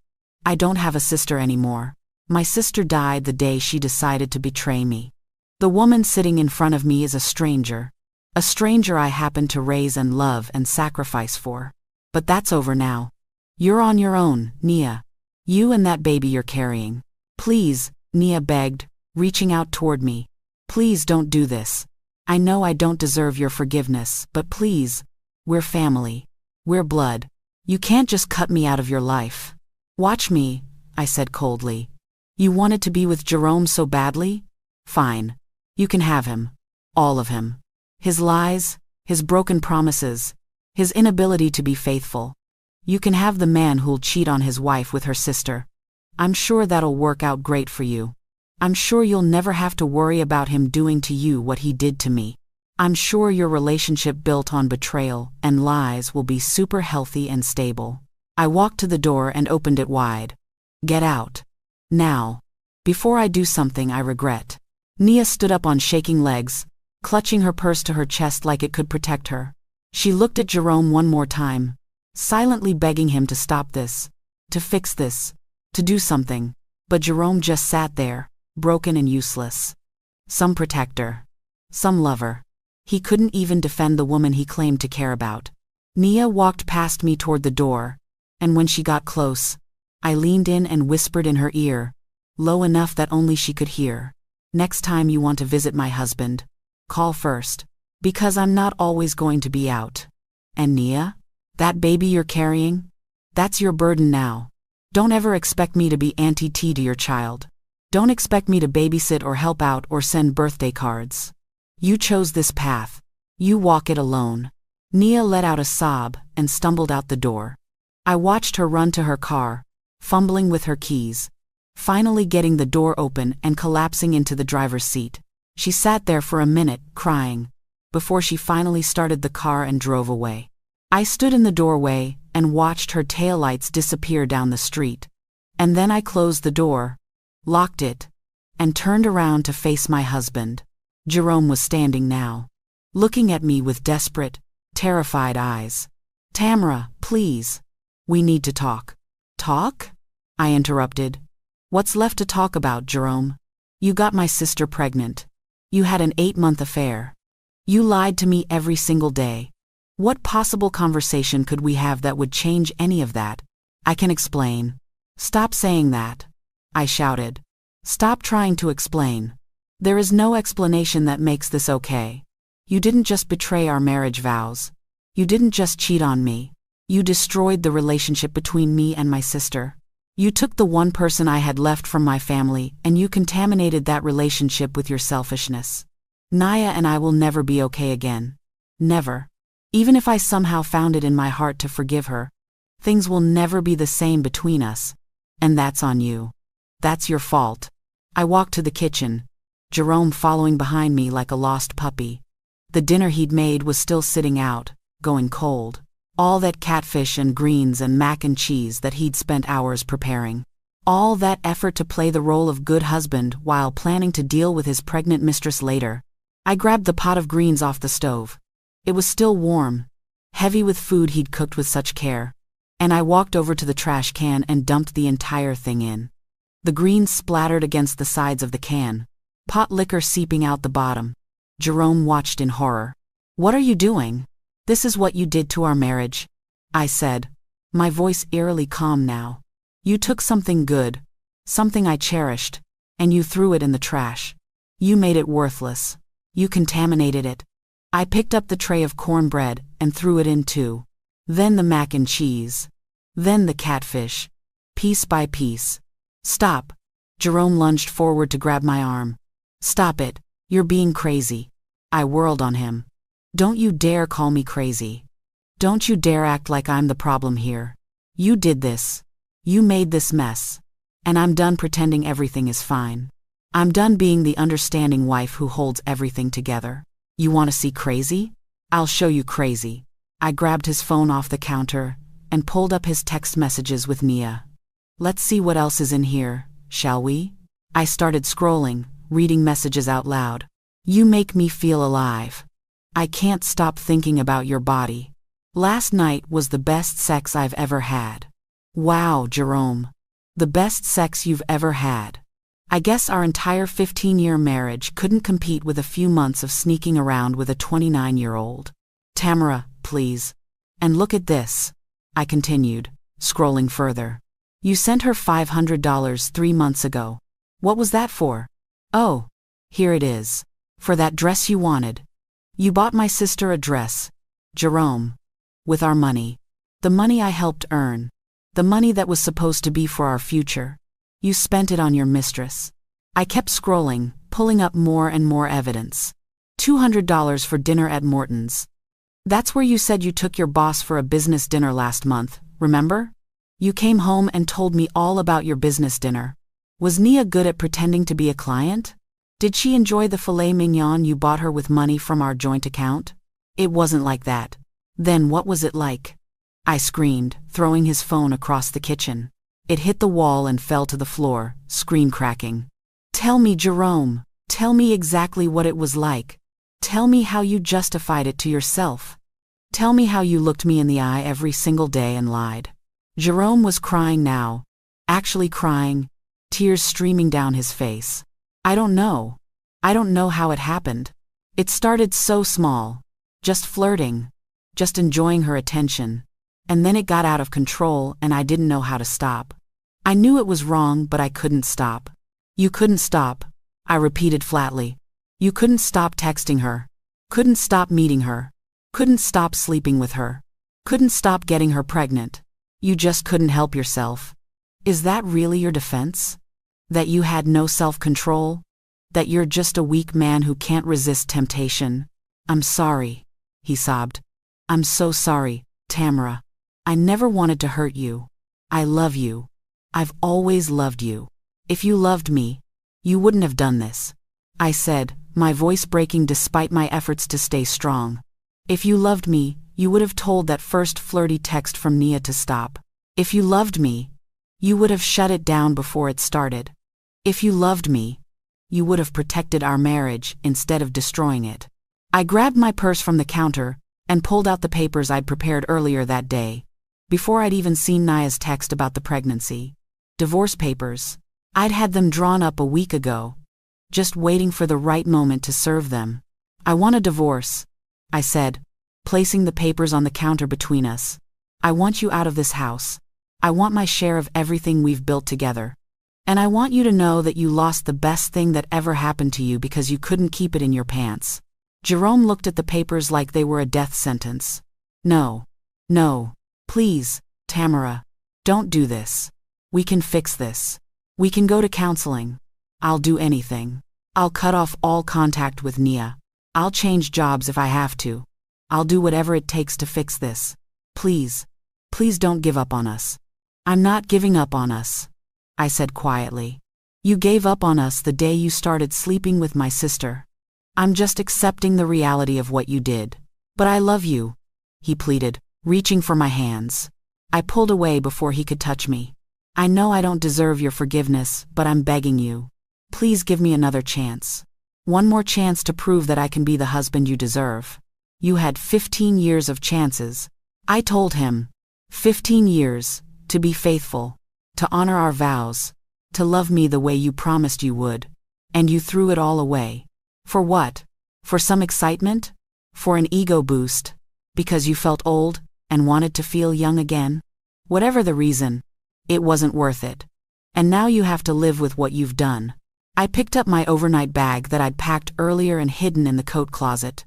I don't have a sister anymore. My sister died the day she decided to betray me. The woman sitting in front of me is a stranger. A stranger I happened to raise and love and sacrifice for. But that's over now. You're on your own, Nia. You and that baby you're carrying. Please, Nia begged, reaching out toward me. Please don't do this. I know I don't deserve your forgiveness, but please. We're family. We're blood. You can't just cut me out of your life. Watch me, I said coldly. You wanted to be with Jerome so badly? Fine. You can have him. All of him. His lies, his broken promises, his inability to be faithful. You can have the man who'll cheat on his wife with her sister. I'm sure that'll work out great for you. I'm sure you'll never have to worry about him doing to you what he did to me. I'm sure your relationship built on betrayal and lies will be super healthy and stable. I walked to the door and opened it wide. Get out. Now. Before I do something I regret. Nia stood up on shaking legs, clutching her purse to her chest like it could protect her. She looked at Jerome one more time, silently begging him to stop this, to fix this, to do something. But Jerome just sat there, broken and useless. Some protector. Some lover. He couldn't even defend the woman he claimed to care about. Nia walked past me toward the door, and when she got close, I leaned in and whispered in her ear, low enough that only she could hear. Next time you want to visit my husband, call first, because I'm not always going to be out. And Nia? That baby you're carrying? That's your burden now. Don't ever expect me to be Auntie T to your child. Don't expect me to babysit or help out or send birthday cards. You chose this path. You walk it alone. Nia let out a sob and stumbled out the door. I watched her run to her car, fumbling with her keys, finally getting the door open and collapsing into the driver's seat. She sat there for a minute, crying, before she finally started the car and drove away. I stood in the doorway and watched her taillights disappear down the street. And then I closed the door, locked it, and turned around to face my husband. Jerome was standing now, looking at me with desperate, terrified eyes. Tamara, please. We need to talk. Talk? I interrupted. What's left to talk about, Jerome? You got my sister pregnant. You had an 8-month affair. You lied to me every single day. What possible conversation could we have that would change any of that? I can explain. Stop saying that. I shouted. Stop trying to explain. There is no explanation that makes this okay. You didn't just betray our marriage vows. You didn't just cheat on me. You destroyed the relationship between me and my sister. You took the one person I had left from my family and you contaminated that relationship with your selfishness. Nia and I will never be okay again. Never. Even if I somehow found it in my heart to forgive her, things will never be the same between us. And that's on you. That's your fault. I walked to the kitchen, Jerome following behind me like a lost puppy. The dinner he'd made was still sitting out, going cold. All that catfish and greens and mac and cheese that he'd spent hours preparing. All that effort to play the role of good husband while planning to deal with his pregnant mistress later. I grabbed the pot of greens off the stove. It was still warm, heavy with food he'd cooked with such care, and I walked over to the trash can and dumped the entire thing in. The green splattered against the sides of the can, pot liquor seeping out the bottom. Jerome watched in horror. "What are you doing? This is what you did to our marriage," I said, my voice eerily calm now. "You took something good, something I cherished, and you threw it in the trash. You made it worthless. You contaminated it." I picked up the tray of cornbread and threw it in too. Then the mac and cheese. Then the catfish. Piece by piece. "Stop." Jerome lunged forward to grab my arm. "Stop it. You're being crazy." I whirled on him. "Don't you dare call me crazy. Don't you dare act like I'm the problem here. You did this. You made this mess. And I'm done pretending everything is fine. I'm done being the understanding wife who holds everything together. You want to see crazy? I'll show you crazy." I grabbed his phone off the counter and pulled up his text messages with Nia. "Let's see what else is in here, shall we?" I started scrolling, reading messages out loud. "You make me feel alive. I can't stop thinking about your body. Last night was the best sex I've ever had." Wow, Jerome. The best sex you've ever had. I guess our entire 15-year marriage couldn't compete with a few months of sneaking around with a 29-year-old. "Tamara, please. And look at this," I continued, scrolling further. "You sent her $500 3 months ago. What was that for?" "Oh, here it is. For that dress you wanted. You bought my sister a dress, Jerome. With our money. The money I helped earn. The money that was supposed to be for our future. You spent it on your mistress." I kept scrolling, pulling up more and more evidence. $200 for dinner at Morton's. "That's where you said you took your boss for a business dinner last month, remember? You came home and told me all about your business dinner. Was Nia good at pretending to be a client? Did she enjoy the filet mignon you bought her with money from our joint account? It wasn't like that. Then what was it like?" I screamed, throwing his phone across the kitchen. It hit the wall and fell to the floor, screen cracking. "Tell me, Jerome. Tell me exactly what it was like. Tell me how you justified it to yourself. Tell me how you looked me in the eye every single day and lied." Jerome was crying now. Actually crying, tears streaming down his face. "I don't know. I don't know how it happened. It started so small. Just flirting. Just enjoying her attention. And then it got out of control and I didn't know how to stop. I knew it was wrong, but I couldn't stop." "You couldn't stop," I repeated flatly. "You couldn't stop texting her. Couldn't stop meeting her. Couldn't stop sleeping with her. Couldn't stop getting her pregnant. You just couldn't help yourself. Is that really your defense? That you had no self-control? That you're just a weak man who can't resist temptation? I'm sorry," he sobbed. "I'm so sorry, Tamara. I never wanted to hurt you. I love you. I've always loved you. If you loved me, you wouldn't have done this," I said, my voice breaking despite my efforts to stay strong. "If you loved me, you would have told that first flirty text from Nia to stop. If you loved me, you would have shut it down before it started. If you loved me, you would have protected our marriage instead of destroying it." I grabbed my purse from the counter and pulled out the papers I'd prepared earlier that day, before I'd even seen Nia's text about the pregnancy. Divorce papers. I'd had them drawn up a week ago, just waiting for the right moment to serve them. "I want a divorce," I said, placing the papers on the counter between us. "I want you out of this house. I want my share of everything we've built together. And I want you to know that you lost the best thing that ever happened to you because you couldn't keep it in your pants." Jerome looked at the papers like they were a death sentence. No, please, Tamara, don't do this. We can fix this. We can go to counseling. I'll do anything. I'll cut off all contact with Nia. I'll change jobs if I have to. I'll do whatever it takes to fix this. Please don't give up on us." "I'm not giving up on us," I said quietly. "You gave up on us the day you started sleeping with my sister. I'm just accepting the reality of what you did. But I love you," he pleaded, reaching for my hands. I pulled away before he could touch me. "I know I don't deserve your forgiveness, but I'm begging you. Please give me another chance. One more chance to prove that I can be the husband you deserve. You had 15 years of chances," I told him. 15 years, to be faithful, to honor our vows. to love me the way you promised you would. And you threw it all away. For what? For some excitement? For an ego boost? Because you felt old and wanted to feel young again? Whatever the reason, it wasn't worth it. And now you have to live with what you've done. I picked up my overnight bag that I'd packed earlier and hidden in the coat closet.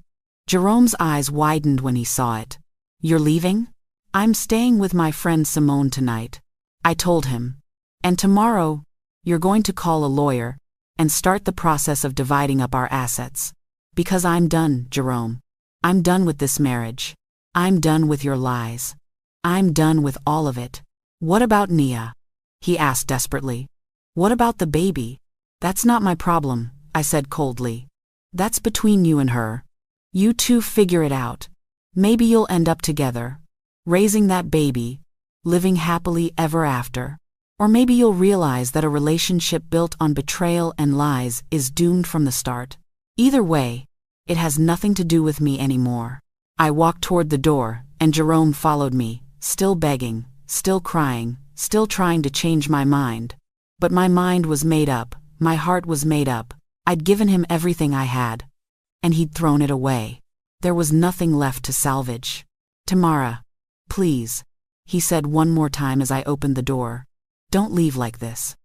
Jerome's eyes widened when he saw it. You're leaving? I'm staying with my friend Simone tonight, I told him. And tomorrow, you're going to call a lawyer and start the process of dividing up our assets. Because I'm done, Jerome. I'm done with this marriage. I'm done with your lies. I'm done with all of it. What about Nia? He asked desperately. What about the baby? That's not my problem, I said coldly. That's between you and her. You two figure it out. Maybe you'll end up together, raising that baby, living happily ever after. Or maybe you'll realize that a relationship built on betrayal and lies is doomed from the start. Either way, it has nothing to do with me anymore. I walked toward the door, and Jerome followed me, still begging, still crying, still trying to change my mind. But my mind was made up, my heart was made up. I'd given him everything I had. And he'd thrown it away. There was nothing left to salvage. Tamara, please, he said one more time as I opened the door. Don't leave like this.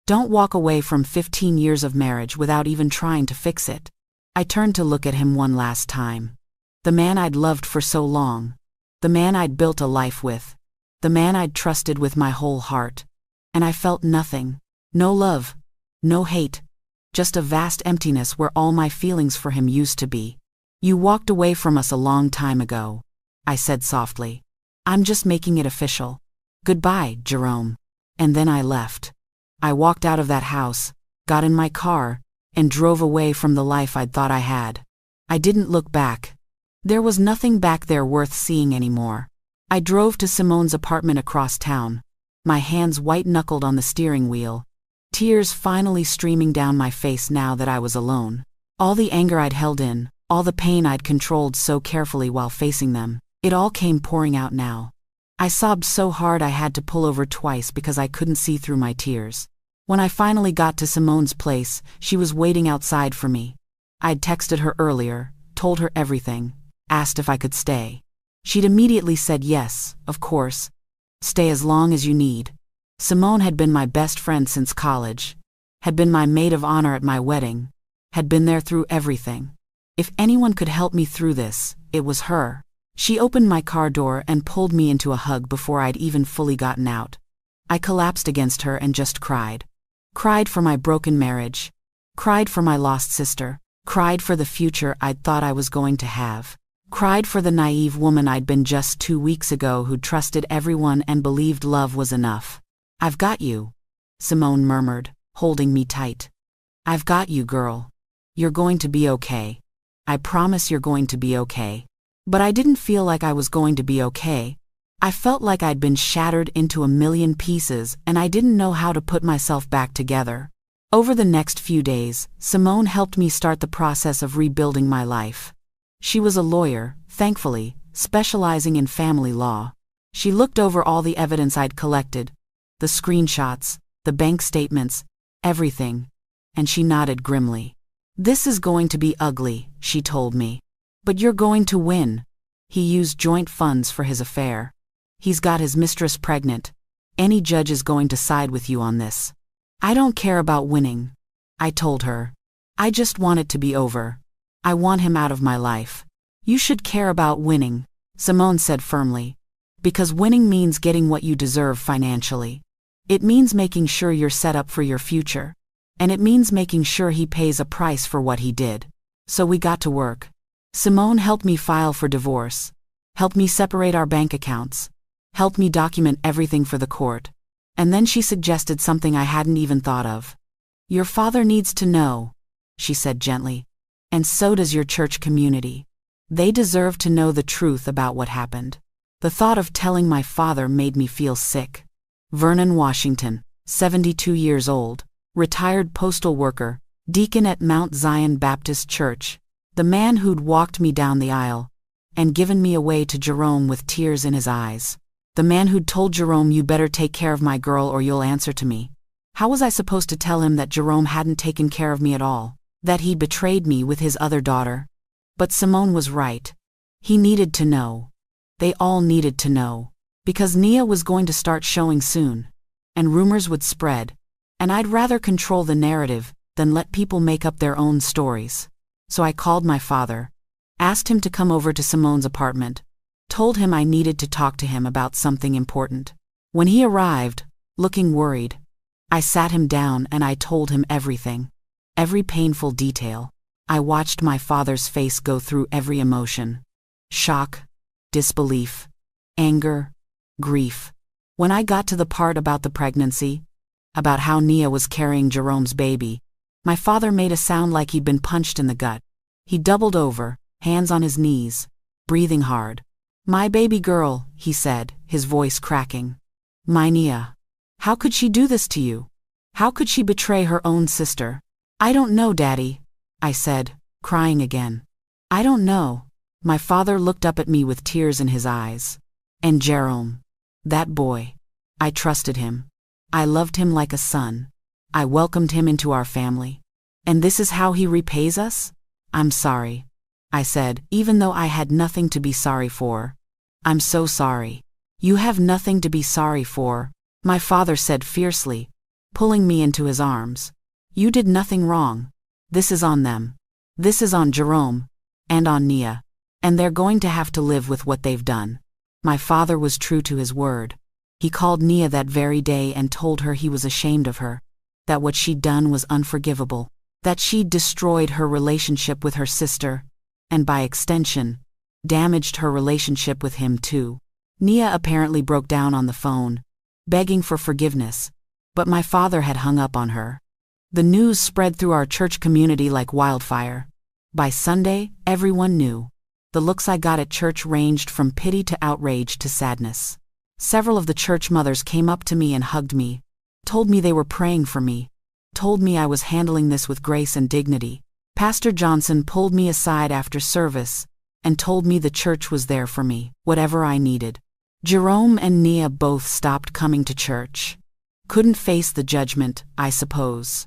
Don't walk away from 15 years of marriage without even trying to fix it. I turned to look at him one last time. The man I'd loved for so long. The man I'd built a life with. The man I'd trusted with my whole heart. And I felt nothing. No love. No hate. Just a vast emptiness where all my feelings for him used to be. You walked away from us a long time ago, I said softly. I'm just making it official. Goodbye, Jerome. And then I left. I walked out of that house, got in my car, and drove away from the life I'd thought I had. I didn't look back. There was nothing back there worth seeing anymore. I drove to Simone's apartment across town, my hands white-knuckled on the steering wheel, tears finally streaming down my face now that I was alone. All the anger I'd held in, all the pain I'd controlled so carefully while facing them, it all came pouring out now. I sobbed so hard I had to pull over twice because I couldn't see through my tears. When I finally got to Simone's place, she was waiting outside for me. I'd texted her earlier, told her everything, asked if I could stay. She'd immediately said yes, of course. Stay as long as you need. Simone had been my best friend since college, had been my maid of honor at my wedding, had been there through everything. If anyone could help me through this, it was her. She opened my car door and pulled me into a hug before I'd even fully gotten out. I collapsed against her and just cried. Cried for my broken marriage. Cried for my lost sister. Cried for the future I'd thought I was going to have. Cried for the naive woman I'd been just 2 weeks ago who'd trusted everyone and believed love was enough. I've got you, Simone murmured, holding me tight. I've got you, girl. You're going to be okay. I promise you're going to be okay. But I didn't feel like I was going to be okay. I felt like I'd been shattered into a million pieces and I didn't know how to put myself back together. Over the next few days, Simone helped me start the process of rebuilding my life. She was a lawyer, thankfully, specializing in family law. She looked over all the evidence I'd collected, the screenshots, the bank statements, everything, and she nodded grimly. This is going to be ugly, she told me. But you're going to win. He used joint funds for his affair. He's got his mistress pregnant. Any judge is going to side with you on this. I don't care about winning, I told her. I just want it to be over. I want him out of my life. You should care about winning, Simone said firmly. Because winning means getting what you deserve financially. It means making sure you're set up for your future. And it means making sure he pays a price for what he did. So we got to work. Simone helped me file for divorce, helped me separate our bank accounts, helped me document everything for the court. And then she suggested something I hadn't even thought of. Your father needs to know, she said gently. And so does your church community. They deserve to know the truth about what happened. The thought of telling my father made me feel sick. Vernon Washington, 72 years old, retired postal worker, deacon at Mount Zion Baptist Church, the man who'd walked me down the aisle and given me away to Jerome with tears in his eyes. The man who'd told Jerome, you better take care of my girl or you'll answer to me. How was I supposed to tell him that Jerome hadn't taken care of me at all, that he'd betrayed me with his other daughter? But Simone was right. He needed to know. They all needed to know. Because Nia was going to start showing soon. And rumors would spread. And I'd rather control the narrative than let people make up their own stories. So I called my father, asked him to come over to Simone's apartment, told him I needed to talk to him about something important. When he arrived, looking worried, I sat him down and I told him everything. Every painful detail. I watched my father's face go through every emotion. Shock, disbelief, anger, grief. When I got to the part about the pregnancy, about how Nia was carrying Jerome's baby, my father made a sound like he'd been punched in the gut. He doubled over, hands on his knees, breathing hard. "My baby girl," he said, his voice cracking. "My Nia. How could she do this to you? How could she betray her own sister?" "I don't know, Daddy," I said, crying again. "I don't know." My father looked up at me with tears in his eyes. "And Jerome. That boy. I trusted him. I loved him like a son. I welcomed him into our family. And this is how he repays us? I'm sorry," I said, even though I had nothing to be sorry for. "I'm so sorry." "You have nothing to be sorry for," my father said fiercely, pulling me into his arms. "You did nothing wrong. This is on them. This is on Jerome. And on Nia. And they're going to have to live with what they've done." My father was true to his word. He called Nia that very day and told her he was ashamed of her, that what she'd done was unforgivable, that she'd destroyed her relationship with her sister, and by extension, damaged her relationship with him too. Nia apparently broke down on the phone, begging for forgiveness, but my father had hung up on her. The news spread through our church community like wildfire. By Sunday, everyone knew. The looks I got at church ranged from pity to outrage to sadness. Several of the church mothers came up to me and hugged me, told me they were praying for me, told me I was handling this with grace and dignity. Pastor Johnson pulled me aside after service and told me the church was there for me, whatever I needed. Jerome and Nia both stopped coming to church. Couldn't face the judgment, I suppose.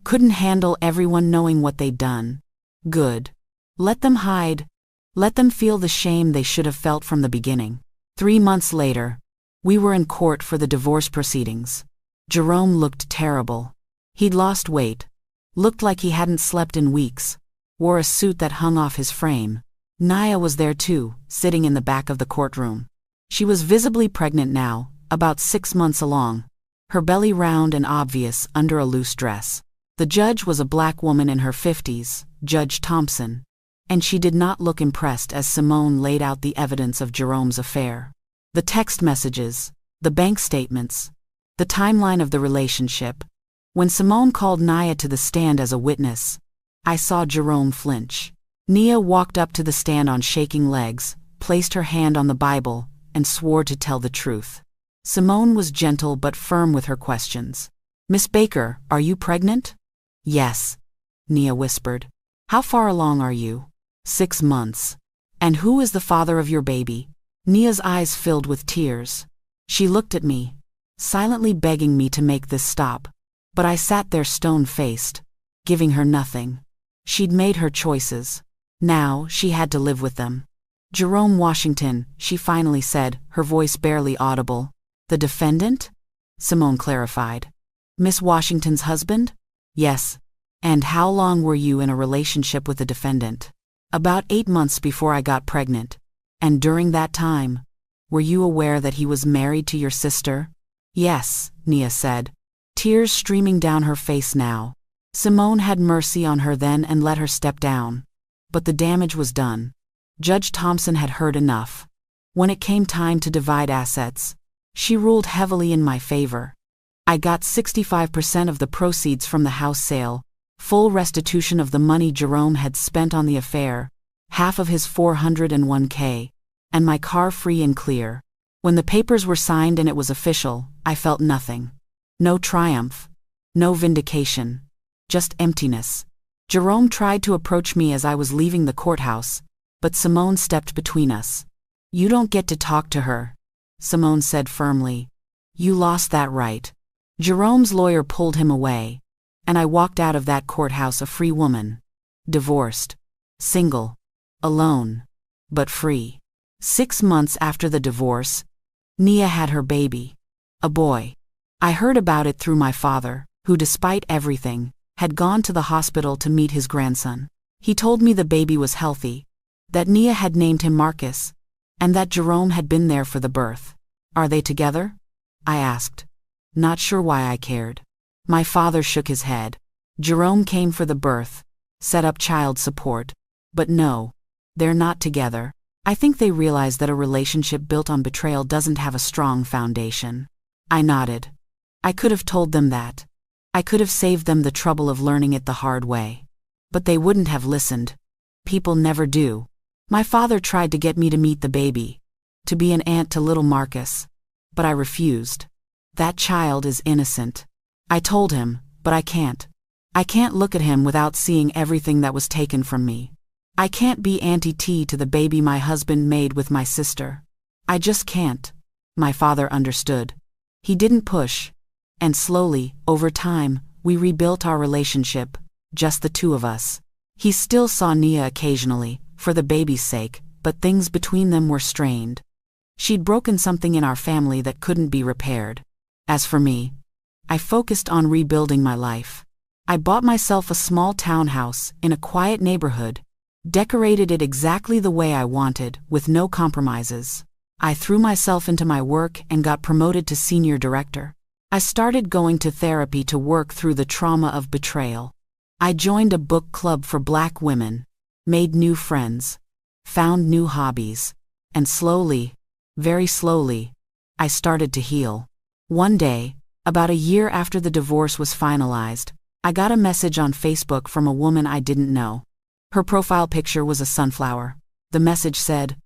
Couldn't handle everyone knowing what they'd done. Good. Let them hide. Let them feel the shame they should have felt from the beginning. 3 months later, we were in court for the divorce proceedings. Jerome looked terrible. He'd lost weight, looked like he hadn't slept in weeks, wore a suit that hung off his frame. Nia was there too, sitting in the back of the courtroom. She was visibly pregnant now, about 6 months along, her belly round and obvious under a loose dress. The judge was a black woman in her 50s, Judge Thompson, and she did not look impressed as Simone laid out the evidence of Jerome's affair. The text messages, the bank statements, the timeline of the relationship. When Simone called Nia to the stand as a witness, I saw Jerome flinch. Nia walked up to the stand on shaking legs, placed her hand on the Bible, and swore to tell the truth. Simone was gentle but firm with her questions. "Miss Baker, are you pregnant?" "Yes," Nia whispered. "How far along are you?" 6 months. "And who is the father of your baby?" Nia's eyes filled with tears. She looked at me, silently begging me to make this stop. But I sat there stone-faced, giving her nothing. She'd made her choices. Now she had to live with them. "Jerome Washington," she finally said, her voice barely audible. "The defendant?" Simone clarified. "Miss Washington's husband?" "Yes." "And how long were you in a relationship with the defendant?" "About 8 months before I got pregnant." "And during that time, were you aware that he was married to your sister?" "Yes," Nia said, tears streaming down her face now. Simone had mercy on her then and let her step down. But the damage was done. Judge Thompson had heard enough. When it came time to divide assets, she ruled heavily in my favor. I got 65% of the proceeds from the house sale, full restitution of the money Jerome had spent on the affair, half of his $401K, and my car free and clear. When the papers were signed and it was official, I felt nothing. No triumph. No vindication. Just emptiness. Jerome tried to approach me as I was leaving the courthouse, but Simone stepped between us. "You don't get to talk to her," Simone said firmly. "You lost that right." Jerome's lawyer pulled him away, and I walked out of that courthouse a free woman. Divorced. Single. Alone. But free. 6 months after the divorce, Nia had her baby. A boy. I heard about it through my father, who despite everything, had gone to the hospital to meet his grandson. He told me the baby was healthy, that Nia had named him Marcus, and that Jerome had been there for the birth. Are they together? I asked. Not sure why I cared. My father shook his head. Jerome came for the birth, set up child support. But no, they're not together. I think they realize that a relationship built on betrayal doesn't have a strong foundation. I nodded. I could have told them that. I could have saved them the trouble of learning it the hard way. But they wouldn't have listened. People never do. My father tried to get me to meet the baby, to be an aunt to little Marcus. But I refused. That child is innocent. I told him, but I can't. I can't look at him without seeing everything that was taken from me. I can't be Auntie T to the baby my husband made with my sister. I just can't. My father understood. He didn't push. And slowly, over time, we rebuilt our relationship, just the two of us. He still saw Nia occasionally, for the baby's sake, but things between them were strained. She'd broken something in our family that couldn't be repaired. As for me, I focused on rebuilding my life. I bought myself a small townhouse in a quiet neighborhood, decorated it exactly the way I wanted, with no compromises. I threw myself into my work and got promoted to senior director. I started going to therapy to work through the trauma of betrayal. I joined a book club for Black women, made new friends, found new hobbies, and slowly, very slowly, I started to heal. One day, about a year after the divorce was finalized, I got a message on Facebook from a woman I didn't know. Her profile picture was a sunflower. The message said,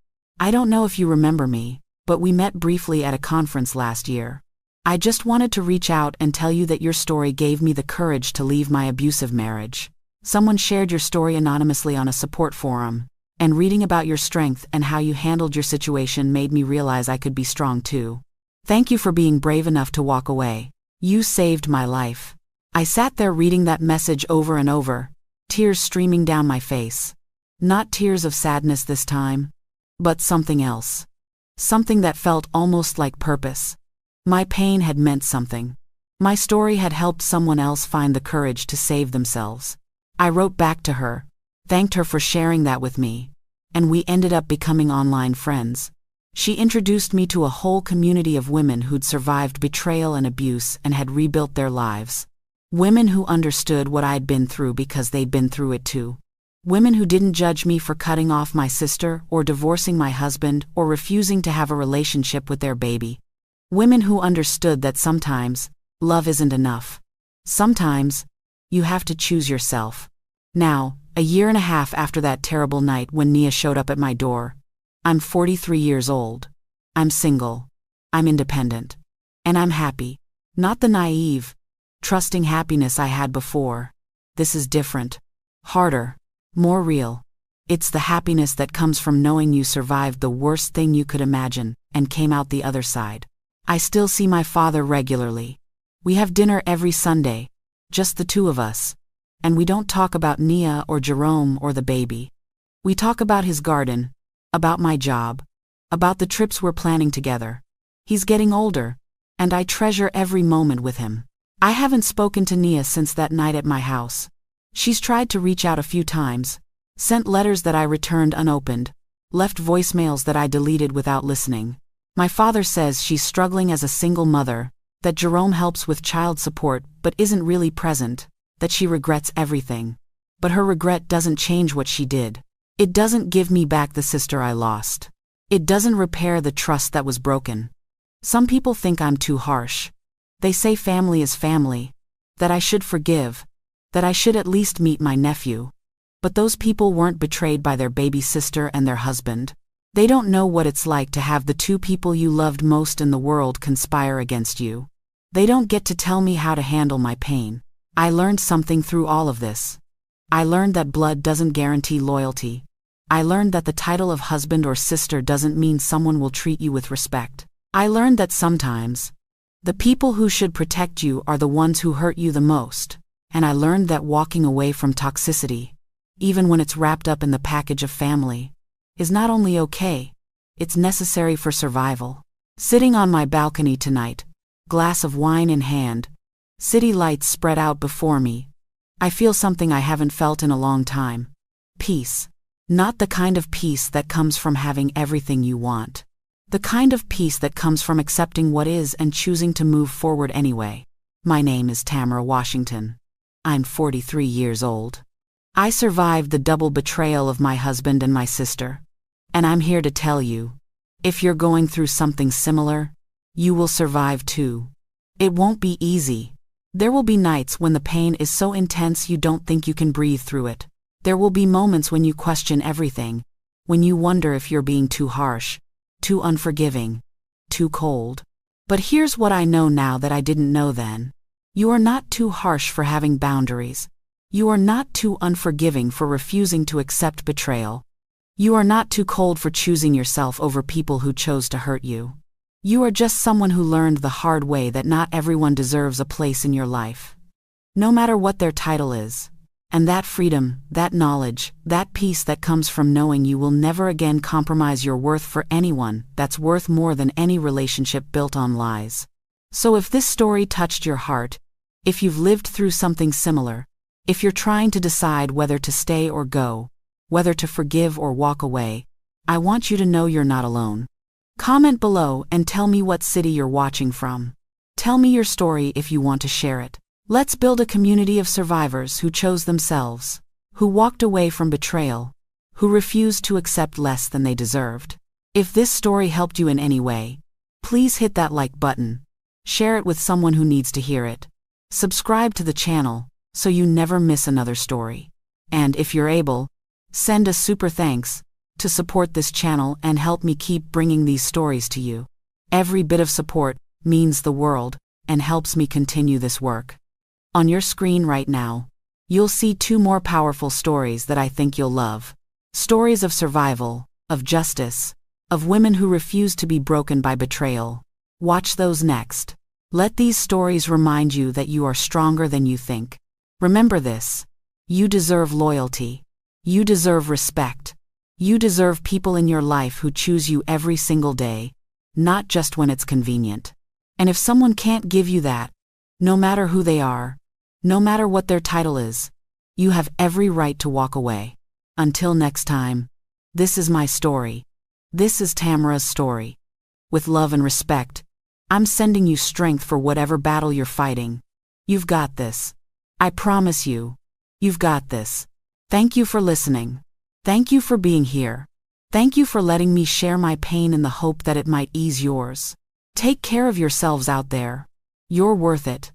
"I don't know if you remember me, but we met briefly at a conference last year. I just wanted to reach out and tell you that your story gave me the courage to leave my abusive marriage. Someone shared your story anonymously on a support forum, and reading about your strength and how you handled your situation made me realize I could be strong too. Thank you for being brave enough to walk away. You saved my life." I sat there reading that message over and over, tears streaming down my face. Not tears of sadness this time, but something else. Something that felt almost like purpose. My pain had meant something. My story had helped someone else find the courage to save themselves. I wrote back to her, thanked her for sharing that with me, and we ended up becoming online friends. She introduced me to a whole community of women who'd survived betrayal and abuse and had rebuilt their lives. Women who understood what I'd been through because they'd been through it too. Women who didn't judge me for cutting off my sister or divorcing my husband or refusing to have a relationship with their baby. Women who understood that sometimes, love isn't enough. Sometimes, you have to choose yourself. Now, a year and a half after that terrible night when Nia showed up at my door, I'm 43 years old. I'm single. I'm independent. And I'm happy. Not the naive, trusting happiness I had before. This is different. Harder. More real. It's the happiness that comes from knowing you survived the worst thing you could imagine and came out the other side. I still see my father regularly. We have dinner every Sunday, just the two of us. And we don't talk about Nia or Jerome or the baby. We talk about his garden, about my job, about the trips we're planning together. He's getting older, and I treasure every moment with him. I haven't spoken to Nia since that night at my house. She's tried to reach out a few times, sent letters that I returned unopened, left voicemails that I deleted without listening. My father says she's struggling as a single mother, that Jerome helps with child support but isn't really present, that she regrets everything. But her regret doesn't change what she did. It doesn't give me back the sister I lost. It doesn't repair the trust that was broken. Some people think I'm too harsh. They say family is family, that I should forgive, that I should at least meet my nephew. But those people weren't betrayed by their baby sister and their husband. They don't know what it's like to have the two people you loved most in the world conspire against you. They don't get to tell me how to handle my pain. I learned something through all of this. I learned that blood doesn't guarantee loyalty. I learned that the title of husband or sister doesn't mean someone will treat you with respect. I learned that sometimes, The people who should protect you are the ones who hurt you the most, and I learned that walking away from toxicity, even when it's wrapped up in the package of family, is not only okay, it's necessary for survival. Sitting on my balcony tonight, glass of wine in hand, city lights spread out before me, I feel something I haven't felt in a long time. Peace. Not the kind of peace that comes from having everything you want. The kind of peace that comes from accepting what is and choosing to move forward anyway. My name is Tamara Washington. I'm 43 years old. I survived the double betrayal of my husband and my sister. And I'm here to tell you, if you're going through something similar, you will survive too. It won't be easy. There will be nights when the pain is so intense you don't think you can breathe through it. There will be moments when you question everything, when you wonder if you're being too harsh, too unforgiving, too cold. But here's what I know now that I didn't know then. You are not too harsh for having boundaries. You are not too unforgiving for refusing to accept betrayal. You are not too cold for choosing yourself over people who chose to hurt you. You are just someone who learned the hard way that not everyone deserves a place in your life, no matter what their title is. And that freedom, that knowledge, that peace that comes from knowing you will never again compromise your worth for anyone, that's worth more than any relationship built on lies. So if this story touched your heart, if you've lived through something similar, if you're trying to decide whether to stay or go, whether to forgive or walk away, I want you to know you're not alone. Comment below and tell me what city you're watching from. Tell me your story if you want to share it. Let's build a community of survivors who chose themselves, who walked away from betrayal, who refused to accept less than they deserved. If this story helped you in any way, please hit that like button, share it with someone who needs to hear it, subscribe to the channel so you never miss another story. And if you're able, send a super thanks to support this channel and help me keep bringing these stories to you. Every bit of support means the world and helps me continue this work. On your screen right now, you'll see 2 more powerful stories that I think you'll love. Stories of survival, of justice, of women who refuse to be broken by betrayal. Watch those next. Let these stories remind you that you are stronger than you think. Remember this: you deserve loyalty. You deserve respect. You deserve people in your life who choose you every single day, not just when it's convenient. And if someone can't give you that, no matter who they are, no matter what their title is, you have every right to walk away. Until next time, this is my story. This is Tamara's story. With love and respect, I'm sending you strength for whatever battle you're fighting. You've got this. I promise you, you've got this. Thank you for listening. Thank you for being here. Thank you for letting me share my pain in the hope that it might ease yours. Take care of yourselves out there. You're worth it.